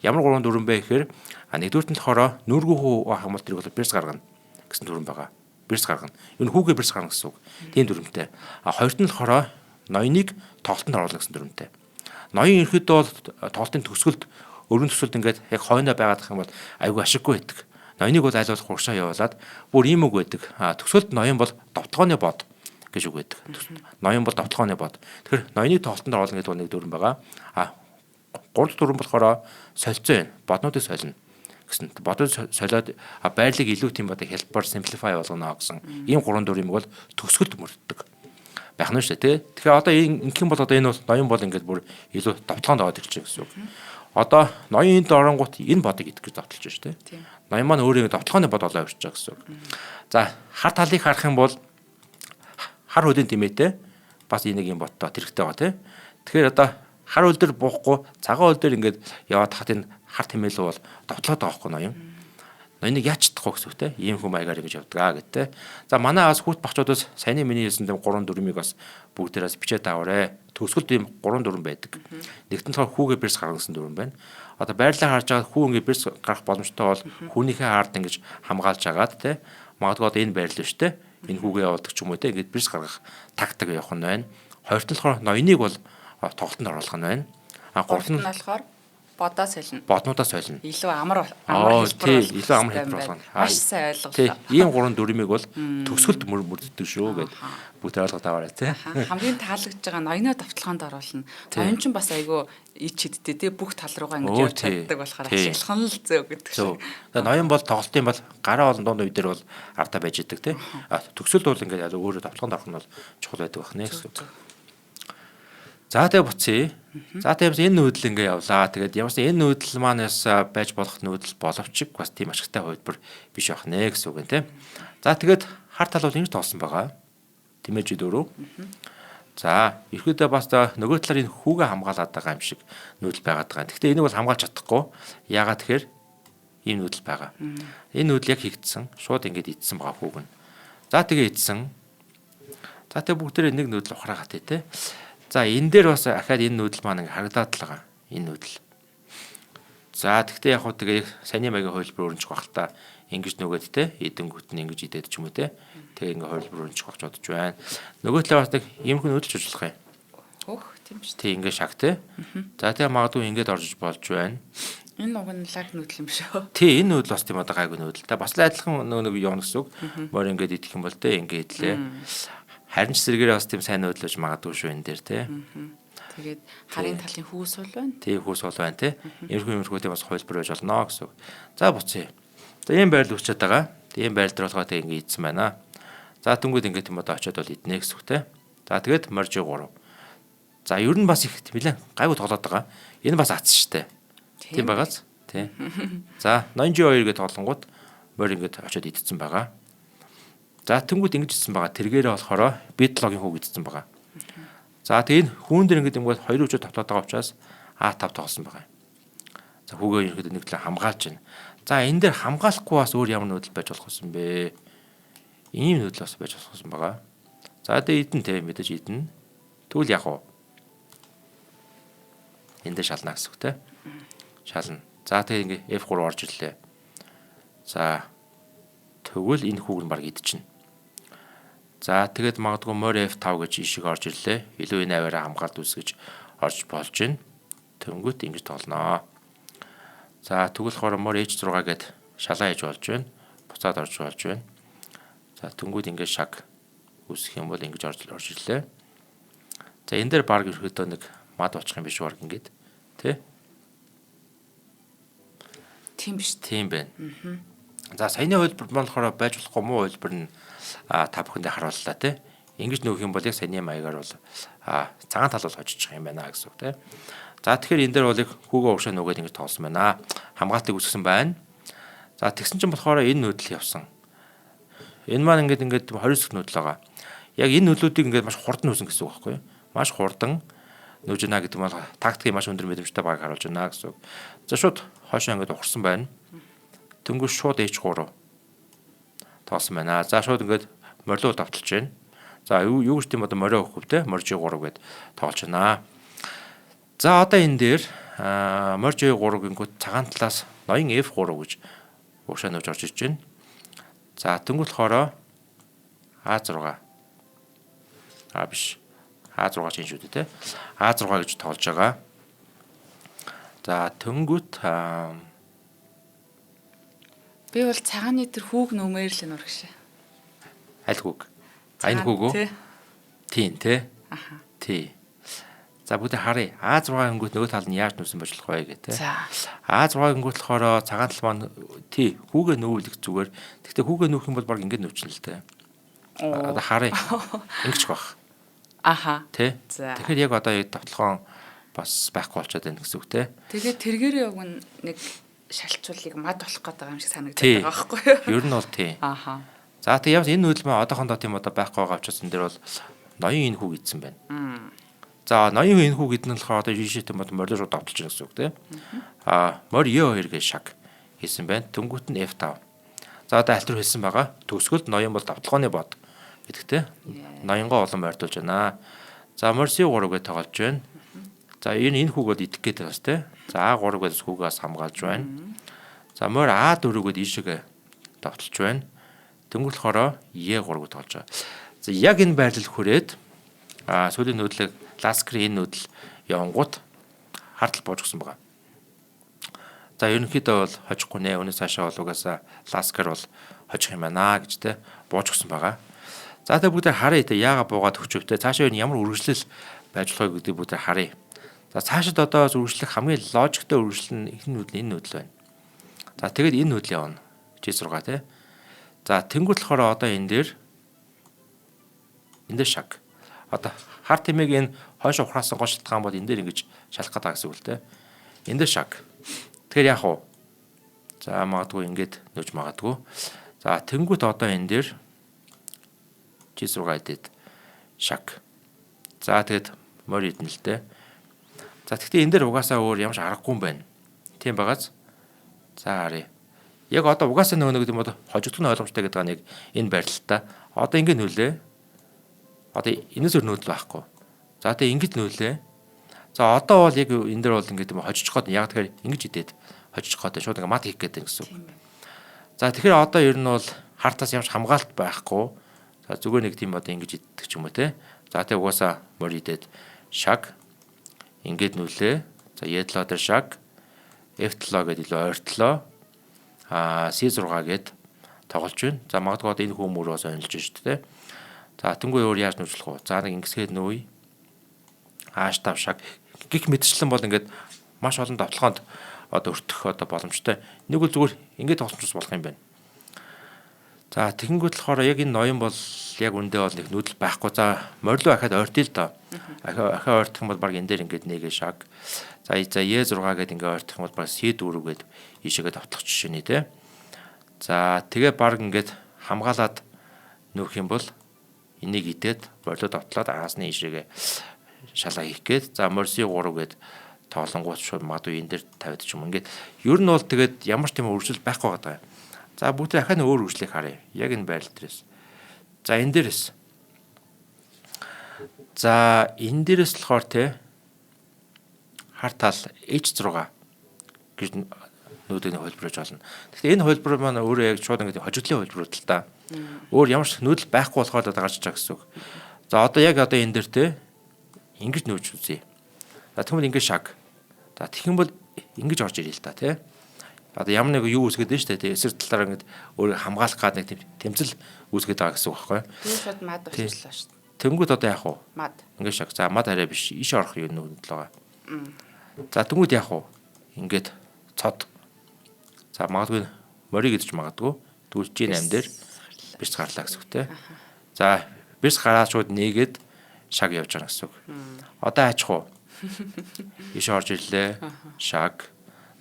Ямар 3 4 бэ гэхээр нэгдүгürt нь болохоор нүргүү хүү ах юм бол тэрийг бол бирс гаргана гэсэн дүрм байгаа. Бирс гаргана. Энэ хүүгээ бирс гаргана гэсэн үг. Тийм дүрмтэй. Хоёрт нь болохоор ноёныг тоглолтод оруулах гэсэн дүрмтэй. Ноён ерөөдөө бол тоглолтын төгсгөлд өргөн төсөлд ингээд яг хойноо байгаад ах юм бол айгүй ашиггүй байдаг. Ноёныг бол аль болох хуршаа явуулаад бүр ийм үг байдаг. Төгсгөлд ноён бол довтлогооны бод гэж үг байдаг. Ноён бол довтлогооны бод. Тэгэхээр ноёныг тоглолтод оруулах гэдэг нэг дүрм байгаа. 3 дүрм болохоор солилцоо байна. Боднуудыг солино гэсэн. Бодод солиод байрлалыг илүү тийм одоо хэлбэр simplify болгоно гэсэн. Ийм 3 дүрмийг бол төгсгөлд мөрддөг. Байх нь шүү дээ тий. Тэгэхээр одоо ингэх юм бол одоо энэ бол ноён бол ингээд бүр илүү довтлогоонд ороод ирж байгаа гэсэн үг. одоо ноён энд оронгууд энэ бодыг идэх гэж довтлож байна шүү дээ. Тийм. Ноён маань өөрөө довтлооны бод олоо явж байгаа гэсэн үг. За хар талыг харах юм бол хар хөлийн тэмээтэй бас энийг юм боттой тэрэгтэй байгаа тий. Тэгэхээр одоо хар хөл дээр буухгүй цагаан хөл дээр ингээд яваад хат энэ хар тэмээлүү бол довтлоод байгаа хгүй ноён. Ноёныг яаж чадахгүй гэсэн үг те. Ийм хүм маягаар ингэж явдаг гэдэг. За манай бас хүүт багчуудаас саяны миний хэлсэн дэм 3 4-ийг бас бүгдээрээс бичээд аваарэ. Төгсгөлд ийм 3 4 байдаг. Нэгтэн болохоор хүүгээ бэрс гаргасан дүрэн байна. Одоо байрлал харж байгаа хүү ингэ бэрс гарах боломжтой бол хүүнийхээ хаард ингэж хамгаалж агаад те. Магадгүй одоо энэ байрлал шүү те. Энэ хүүгээ явуулдаг ч юм уу те. Ингэж бэрс гаргах тактик явах нь байна. Хоёрт нь болохоор ноёныг бол тоглолтод оруулах нь байна. Гуравт нь болохоор бодоо солино. Боднуудаа солино. Илүү амар хэлбэр илүү амар хэлбэр болгоно. Маш сайн ойлголоо. Ийм 3 4-ийг бол төгсгөлд мөрддөг шүү гэд бүгд ойлгоод аваарай тий. Хамгийн таалагдж байгаа ноёноо давталгаанд оруулна. Ноён ч бас айгүй ич хидтэй тий бүх тал руугаа ингэж явж чаддаг болохоор ашиглах нь л зөө гэдэг шиг. Тэгээ ноён бол тоглолтын бол гараа олон дунд үе дээр бол ардаа байж идэг тий. Төгсгөлд бол ингээд өөрөө давталгаанд орох нь бол чухал байдаг байна гэсэн. За тэгээ буцъя. За тэгээ энэ нүүдэл ингээ явлаа. Тэгээд ямарс энэ нүүдэл маань бас байж болох нүүдэл боловч бас тийм ашигтай хувилбар биш байх нэ гэсэн үг юм тийм. За тэгээд хар тал бол ингэж тоосон байгаа. Тэмээж дөрөв. За ерөөдөө бас нөгөө талаар энэ хүүгээ хамгаалаад байгаа юм шиг нүүдэл байгаад байгаа. Гэхдээ энийг бол хамгаалж чадахгүй. Яагаад тэгэхээр ийм нүүдэл байгаа. Энэ нүүдэл яг хийгдсэн. Шууд ингэж идсэн байгаа хүүг нь. За тэгээ идсэн. За тэгээ бүгдээрээ нэг нүүдэл ухраагаад тий. За энэ дээр бас ахаад энэ нүүдэл маань ингээ харагдаад л байгаа. Энэ нүүдэл. За тэгтээ яг хөө тэгээ саяны маягийн хувилбар өрнөж байх та ингэж нөгөөд те эдэнгүүт нь ингэж идээд ч юм уу те. Тэгээ ингээ хувилбар өрнөж багч бодож байна. Нөгөө талаас нэг иймэрхүү нүүдэлж ажиллах юм. Өөх тийм шүү. Тэг ингээ шаг те. За тэгээ магадгүй ингэж орж болж байна. Энэ уг нь лаг нүүдэл юм шүү. Тий энэ нүүдэл бас тийм одоо гайгүй нүүдэл. Та бас л адилхан нэг явна гэсэн үг. Мөр ингээд идэх юм бол те ингээ идлээ. Харин ч зэрэгээрээ бас тийм сайн нөөдлөж магадгүй шүү энэ дээр тий. Тэгээд харын талын хүүс бол байна. Тий хүүс бол байна тий. Иймэрхүү тийм бас хувилбар байж болно гэсэн үг. За буцъя. За ийм байрлал өчөд байгаа. Ийм байрлал дээр болохоор тэг ингэ идсэн байна. За тэнгууд ингэ тийм одоо очиод бол иднэ гэсэн үг тий. За тэгээд моржи 3. За ер нь бас их нэлээ гайгүй тоглоод байгаа. Энэ бас ац штэ. Тийм байгаац тий. За ноёнжи 2 гэдэг тоглонгууд морь ингэ очиод идсэн байгаа. За тэнгууд ингэж идсэн байгаа. Тэргээрээ болохоор битлогийн хүүг идсэн байгаа. За тэгээ энэ хүүн дээр ингэж ингээд 2 өчөө тавтаад байгаа учраас А5 тоглосон байгаа. За хүүгээ ихэд нэг талаа хамгаалж байна. За энэ дээр хамгаалахгүй бас өөр ямар нүүдэл байж болох юм бэ? Ийм нүүдэл бас байж болох юм байгаа. За тэгээ идэн тэ мэдээж идэн. Тэгвэл яг уу. Энд дээр шална гэсэн үг те. Шална. За тэгээ ингээ F3 орж ирлээ. За тэгвэл энэ хүүг нь баг идчихнэ. За тэгээд магадгүй морь F5 гэж ишиг орж ирлээ. Илүү энэ аваараа хамгаалт үсгэж орж болж байна. Тэнгүүт ингэж толноо. За тэгвэл хоор морь H6 гэд шалаа хийж болж байна. Буцаад орж болж байна. За тэнгүүт ингэж шаг үсэх юм бол ингэж орж ирлээ. За энэ дээр баг ерөөдөө нэг мад очих юм биш баг ингэж тий? Тийм биш. Тийм байна. За саяны хувилбар болохоор байж болохгүй муу хувилбар нь та бүхэндээ харууллаа тий. Ингэж нөөх юм бол яг саяны маягаар бол цагаан тал бол хожиж байгаа юм байна гэсэн үг тий. За тэгэхээр энэ дээр бол хүүгээ уушаа нөгөөд ингэж тоолсон байна. Хамгаалтыг үсгэсэн байна. За тэгсэн чинь болохоор энэ нүүдэл явсан. Энэ маань ингээд 20 сэх нүүдэл байгаа. Яг энэ нөлөөдийг ингээд маш хурдан үүсэн гэсэн үг байхгүй юу? Маш хурдан нүүж гэнэ гэдэг нь бол тактикийн маш өндөр мэдрэмжтэй байгааг харуулж байна гэсэн үг. За шууд хойшоо ингээд ухарсан байна. Тэнгүүр шууд H3 тоосон байна. За шууд ингээд морилуу давталж байна. За юу гэж тийм одоо морио өгөв те моржи 3 гэд тоолж байна. За одоо энэ дээр моржи 3 гингүүд цагаан талаас ноён F3 гэж уушаа нууж орж иж байна. За тэнгуүл болохоор A6 биш A6 чинь шүү дээ те. A6 гэж тоолж байгаа. За тэнгуут би бол цагааны тэр хүүг нөмөр л нурагш. Аль хүүг? Айн хүүг үү? Тийм те. Аха. Тий. За бүгд харъя. A6 гингүүд нөгөө тал нь яаж нүүсэн байж болох вэ гэх те. За. A6 гингүүд болохоор цагаан тал маань тий хүүгээ нүүлэх зүгээр. Гэхдээ хүүгээ нүүх юм бол баг ингэж нүүчихнэ л те. Одоо харъя. Ингэж бах. Аха. Тэ. Тэгэхээр яг одоо яг тоглоом бас байхгүй болчиход байна гэсэн үг те. Тэгээд тэргээрээ уг нь нэг шалцуулыг мад болох гэдэг юм шиг санагдаад Тий. байгаа байхгүй юу? Ер нь бол тий. Ааха. За тэг явж энэ нүүдэлмээ одоохондоо тийм одоо байхгүй байгаа учраас энэ дэр бол ноён энэ хүү гидсэн байна. За ноён энэ хүү гидэн болохоор одоо жишээ тийм бод морил руу давталж байгаа гэсэн үг те. Морь Е2 гэж шаг хийсэн байна. Тэнгүүт нь F5. За одоо альтер хэлсэн байгаа. Төгсгөлд ноён бол давталгооны бод гэдэгтэй. Ноёнгоо олон морьдуулж байна. За морь C3 гэж тоглож байна. За энэ хүүгүүд идэх гээд байна те. За А3 гэж хүүгээс хамгаалж байна. За морь А4 гэж ийшээгээ давталж байна. Тэнгүүл болохоор Е3 гэж тоглож байгаа. За яг энэ байрлал хүрээд сүүлийн нүүдлэг ласкрын энэ нүүдэл явангууд хартал бууж гсэн байгаа. За ерөнхийдөө бол хожихгүй нэ. Өнөөс цаашаа бол угаасаа ласкер бол хожих юм байна гэж те бууж гсэн байгаа. За тэгээ бүгд харъя те яага буугаад өчөвтэй цаашаа ямар үргэлжлэл байж болохыг гэдэг бүгд харъя. За цаашид одоо үргэлжлэх хамгийн логиктой үргэлжлэл нь энэ нүүдэл байна. За тэгээд энэ нүүдэл явна. G6 те. За тэнгуут болохоор одоо энэ дээр шаг. Одоо хар тэмээг энэ хойш ухраасан гол шалтгаан бол энэ дээр ингэж шалах гэдэг гэсэн үг л те. Энэ дээр шаг. Тэгэхээр яах вэ? За магадгүй ингэж нөж магадгүй. За тэнгуут одоо энэ дээр G6 эдэд шаг. За тэгээд морь идэн л те. За тэгтээ энэ дээр угаасаа өөр ямар ч аргагүй юм байна. Тийм багаз. За харъя. Яг одоо угаасаа нөгөө нэг юм бол хожигдох нь ойлгомжтой гэдэг нэг энэ байрлалтай. Одоо ингэ нүүлээ. Одоо энэс өөр нүүдэл байхгүй. За тэгээ ингэж нүүлээ. За одоо бол яг энэ дээр бол ингэ юм хожиж гоод яг тэгэхээр ингэж идээд хожиж гоод шууд ингэ мат хийх гэдэг гэсэн үг. За тэгэхээр одоо ер нь бол хартаас ямарч хамгаалт байхгүй. За зүгээр нэг тийм одоо ингэж идэх ч юм уу те. За тэгээ угаасаа морь идээд шаг ингээд нүлээ. За Е7 дээр шаг F7 гэдэг илүү ойртлоо. C6 гээд тоглож байна. За магадгүй одоо энэ хүмүүр бас онилж байна шүү дээ. За тэнгуй өөр яаж нүүжлэх вэ? За нэг ингэсгээд нүүе. H5 шаг гих мэдчлэн бол ингээд маш олон давталгаанд одоо өртөх одоо боломжтой. Нэг үл зүгээр ингээд тоглож болох юм байна. За тэгэнгүүт болохоор яг энэ ноён бол яг үндэ бол нэг нүүдэл байхгүй. За морилоо ахаад ойртъё л доо. Ахаа ойртох юм бол баг энэ дээр ингээд нэгэ шаг. За Е6 гэдэг ингээд ойртох юм бол баг C4 гээд ийшээгээ давтлах жишээ нэ тэ. За тэгээ баг ингээд хамгаалаад нүүх юм бол энийг идээд морилоо давтлаад аасны ийшээгээ шалгаа хийх гээд за морь C3 гээд тоглонгууд шууд магадгүй энэ дээр тавьд ч юм. Ингээд ер нь бол тэгээд ямар ч тийм үргэлжлэл байхгүй байгаа. За бүгд ахаа нэг өөр үргэлжлэх харъя. Яг энэ байрал дээрээс. За энэ дээрээс. За энэ дээрээс болохоор те хар тал H6 гэж нүүдийн хөлбөрөж болно. Гэхдээ энэ хөлбөр маань өөрөө яг шууд ингэ хожигдлын хөлбөрүүд л та. Өөр ямар ч нүүдэл байхгүй болохоор одоо гарч байгаа гэсэн үг. За одоо яг одоо энэ дээр те ингэж нүүж үзье. За тэгвэл ингэ шаг. За тэгэх юм бол ингэж орж ирээ л та те. Одоо ямар нэг юу үүсгээд байна шүү дээ. Эсрэг талаараа ингэ өөрийг хамгаалах гад нэг тэмцэл үүсгээд байгаа гэсэн үг байхгүй. Тэгээд шууд мад болчихлоо шүү дээ. Тэнгүүд одоо яах вэ? Мад. Ингэ шаг. За мад арай биш. Иш орох юм нүүдэл байгаа. За тэнгүүд яах вэ? Ингээд цод. За магадгүй морийг идэж магадгүй. Тэгвэл G8 дээр бэрс гарлаа гэсэн үг те. За бэрс гараад шууд нээгээд шаг явж байгаа гэсэн үг. Одоо аачих уу? Иш орж ирлээ. Шаг.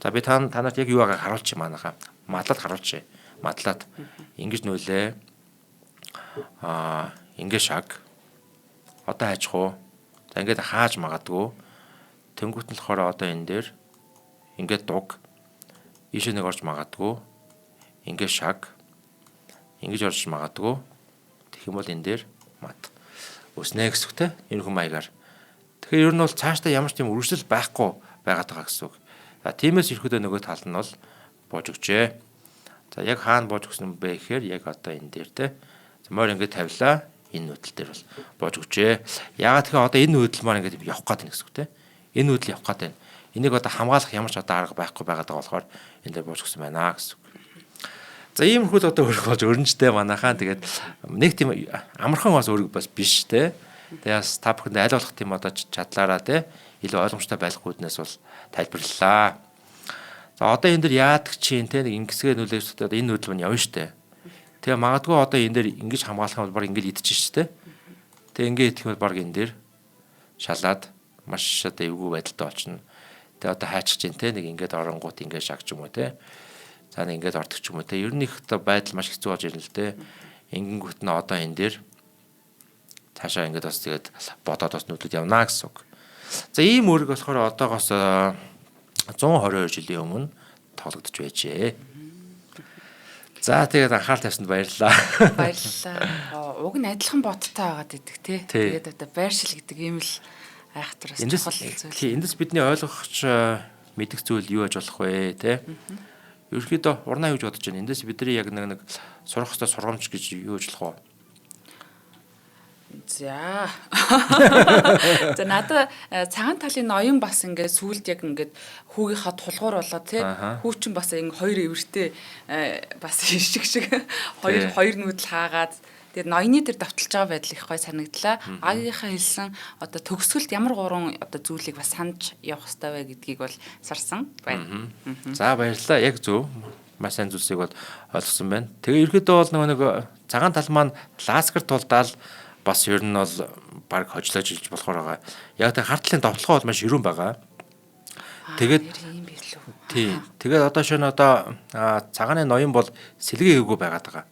За би танарт яг юу байгааг харуулчих манайхаа. Мадлаад харуулчих. Мадлаад ингэж нүүлээ. Ингэ шаг. Одоо хайчих уу? За ингээд хааж магадгүй. Тэнгүүт нь болохоор одоо энэ дээр ингээд дуг. Ийшээ нэг орж магадгүй. Ингэ шаг. Ингэж орж магадгүй. Тэгэх юм бол энэ дээр мад. Өснэ гэсэн үг те. Энэ хүм маягаар. Тэгэхээр ер нь бол цаашдаа ямар ч тийм үргэлжлэл байхгүй байгаад байгаа гэсэн үг. За тиймээс ирэхэд нөгөө тал нь бол бууж өгчээ. За яг хаана бууж өгсөн бэ гэхээр яг одоо энэ дээр те. Морь ингээд тавилаа. Энэ нүүдэл дээр бол бууж өгчээ. Яагаад тэгэхээр одоо энэ нүүдэл маань ингээд явах гээд байна гэсэн үг те. Энэ нүүдэл явах гээд байна. Энийг одоо хамгаалах ямар ч одоо арга байхгүй байгаад байгаа болохоор энэ дээр бууж өгсөн байна гэсэн үг. За иймэрхүү одоо өрх болж өрнжтэй манайхаа тэгээд нэг тийм амархан бас өрг бас биш те. Тэгээс та бүхэнд аль болох тийм одоо чадлаараа те илүү ойлгомжтой байх үүднээс бол тайлбарлалаа. За одоо энэ дэр яадаг чинь те нэг ингэсгээ нөлөөс одоо энэ нүүдэл маань явна штэ. Тэгээ магадгүй одоо энэ дэр ингэж хамгаалах юм бол баг ингэж идчих штэ. Тэгээ ингэ идэх юм бол баг энэ дэр шалаад маш одоо эвгүй байдалтай болчихно. Тэгээ одоо хайчих чинь те нэг ингээд оронгууд ингээд шагч юм уу те. За нэг ингээд ордог ч юм уу те. Ер нь их одоо байдал маш хэцүү болж ирнэ л те. Ингэнгүүт нь одоо энэ дээр цаашаа ингээд бас тэгээд бодоод бас нөлөөд явна гэсэн үг. За ийм үүрэг болохоор одоогоос 122 жилийн өмнө тоглогдож байжээ. За тэгээд анхаарал тавьсанд баярлалаа. Баярлалаа. Уг нь адилхан бодтой байгаад идэг тий. Тэгээд одоо байршил гэдэг ийм л айхтар бас чухал зүйл. Тий, эндээс бидний ойлгохч мэдэх зүйл юу аж болох вэ тий. Ерөнхийдөө урнаа юу гэж бодож байна. Эндээс бидний яг нэг сурах хэвээр сургамж гэж юу ажиллах вэ? За. За надад цагаан талын ноён бас ингээд сүулт яг ингээд хүүгийнхаа тулгуур болоо тий. Хүү чинь бас ингэ хоёр эвэртэй бас шиг хоёр нүүдэл хаагаад тэгээд ноёны дээр давталж байгаа байдал их гой санагдлаа. Агийнхаа хэлсэн одоо төгсгөлд ямар гурван одоо зүйлийг бас санаж явах хэрэгтэй вэ гэдгийг бол сарсан байна. За баярлалаа. Яг зөв. Маш сайн зүйлсийг бол ойлгосон байна. Тэгээ ерөөдөө бол нэг цагаан тал маань ласкер тулдаал бас ер нь бол баг хожлож илж болохоор байгаа. Яг тэг хартлын довтлогоо бол маш өрөн байгаа. Тэгээд тий. Тэгээд одоо шинэ одоо цагааны ноён бол сэлгээ ээгүй байгаад байгаа.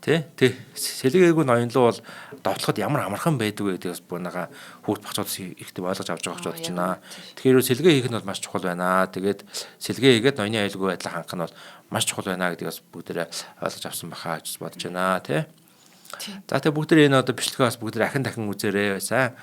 Тэ сэлгээ ээгүй ноён л бол довтлоход ямар амархан байдаг вэ гэдгээс бунага хүүхд багцуудаас ихтэй ойлгож авч байгаа гэж бодож байна. Тэгэхээр сэлгээ хийх нь бол маш чухал байна. Тэгээд сэлгээ хийгээд ноёны аюулгүй байдлаа хангах нь бол маш чухал байна гэдгээс бүгдээрээ ойлгож авсан баха гэж бодож байна. Тэ. За тэгээ бүгдээ энэ одоо бичлэгээс бүгдээ дахин үзээрэй сайн.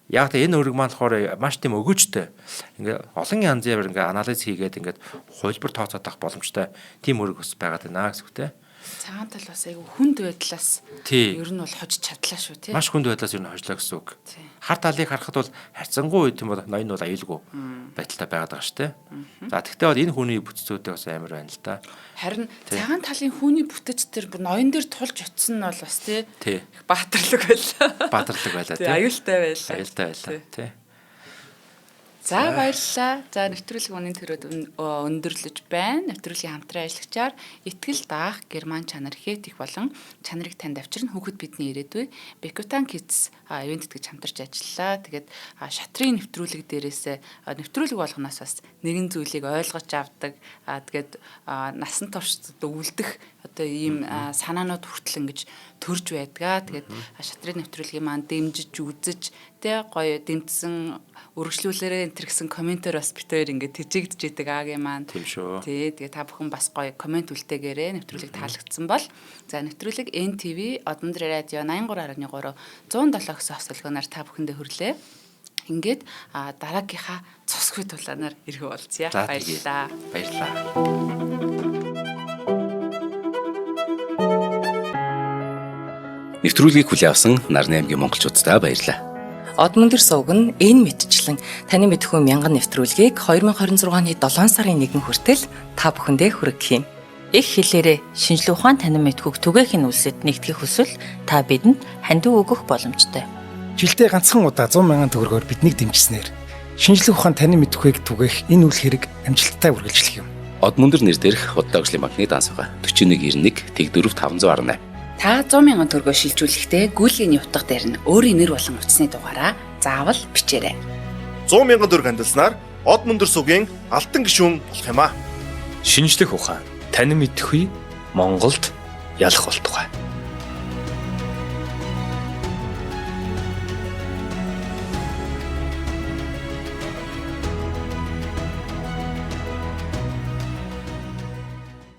Яг тэгээ энэ үүрэг маань болохоор маш тийм өгөөжтэй. Ингээ олон янзын ингээ анализ хийгээд ингээ хувилбар тооцоод авах боломжтой тийм үүрэг бас байгаад байна гэсэн үгтэй. Цагаан тал бас айгүй хүнд байдлаас ер нь бол хожиж чадлаа шүү тий. Маш хүнд байдлаас ер нь хожлоо гэсэн үг. Хар талыг харахад бол харьцангуй тийм бол ноён бол аюулгүй байдалтай байгаад байгаа шүү тий. За тэгтээ бол энэ хүний бүтцүүдээ бас амар байна л да. Харин цагаан талын хүний бүтэц төр бүр ноён дээр тулж очсон нь бол бас тий баатарлаг байлаа. Баатарлаг байлаа тий. Аюултай байлаа. Аюултай байлаа тий. За баярлалаа. За нэвтрүүлэг үнийн төрөд өндөрлөж байна. Нэвтрүүлгийн хамтран ажиллагчаар итгэл даах герман чанар хэт их болон чанарыг танд авчирна хүүхэд бидний ирээдүй Bekutan Kids ивент гэж хамтарч ажиллалаа. Тэгээд шатрын нэвтрүүлэг дээрээс нэвтрүүлэг болгоноос бас нэгэн зүйлийг ойлгож авдаг. Тэгээд насан турш үлдэх одоо ийм санаанууд хүртэл ингэж төрж байдгаа. Тэгээд шатрын нэвтрүүлгийн маань дэмжиж үзэж тэ гоё дэмжсэн үргэлжлүүлээрээ энэ гэсэн комментээр бас битээр ингээд тэжээгдэж идэг аагийн маань. Тийм шүү. Тий, тэгээ та бүхэн бас гоё коммент үлдээгээрээ нэвтрүүлэг таалагдсан бол за нэвтрүүлэг NTV Одмондрын радио 83.3 107 гэсэн хөтөлбөрөөр та бүхэндээ хүрлээ. Ингээд дараагийнхаа цусгүй тулаанаар ирэх болцъя. Баярлалаа. Баярлалаа. Нэвтрүүлгийг хүлээн авсан Нарны аймгийн монголчуудаа баярлалаа. Одмондор сувг нь энэ мэдчлэн таны мэдхүйн мянган нэвтрүүлгийг 2026 оны 7 сарын 1 хүртэл та бүхэндээ хүргэх юм. Их хэлээрээ шинжлэх ухаан танин мэдхүйг түгээх нь үлсэд нэгтгэх хүсвэл та бидэнд хандив өгөх боломжтой. Жилдээ ганцхан удаа 100 мянган төгрөгөөр биднийг дэмжснээр шинжлэх ухаан танин мэдхүйг түгээх энэ үйл хэрэг амжилттай үргэлжлэх юм. Одмондор нэр дээрх Худал агшлын банкны дансага 4191 Тэг 4518. Та 100 мянган төгрөгөөр шилжүүлэхдээ гүйлгийн утга дээр нь өөрийн нэр болон утасны дугаараа заавал бичээрэй. 100 мянган төгрөг хандалснаар Одмондор сувгийн алтан гишүүн болох юм а. Шинжлэх ухаан танин мэдхгүй Монголд ялах болтугай.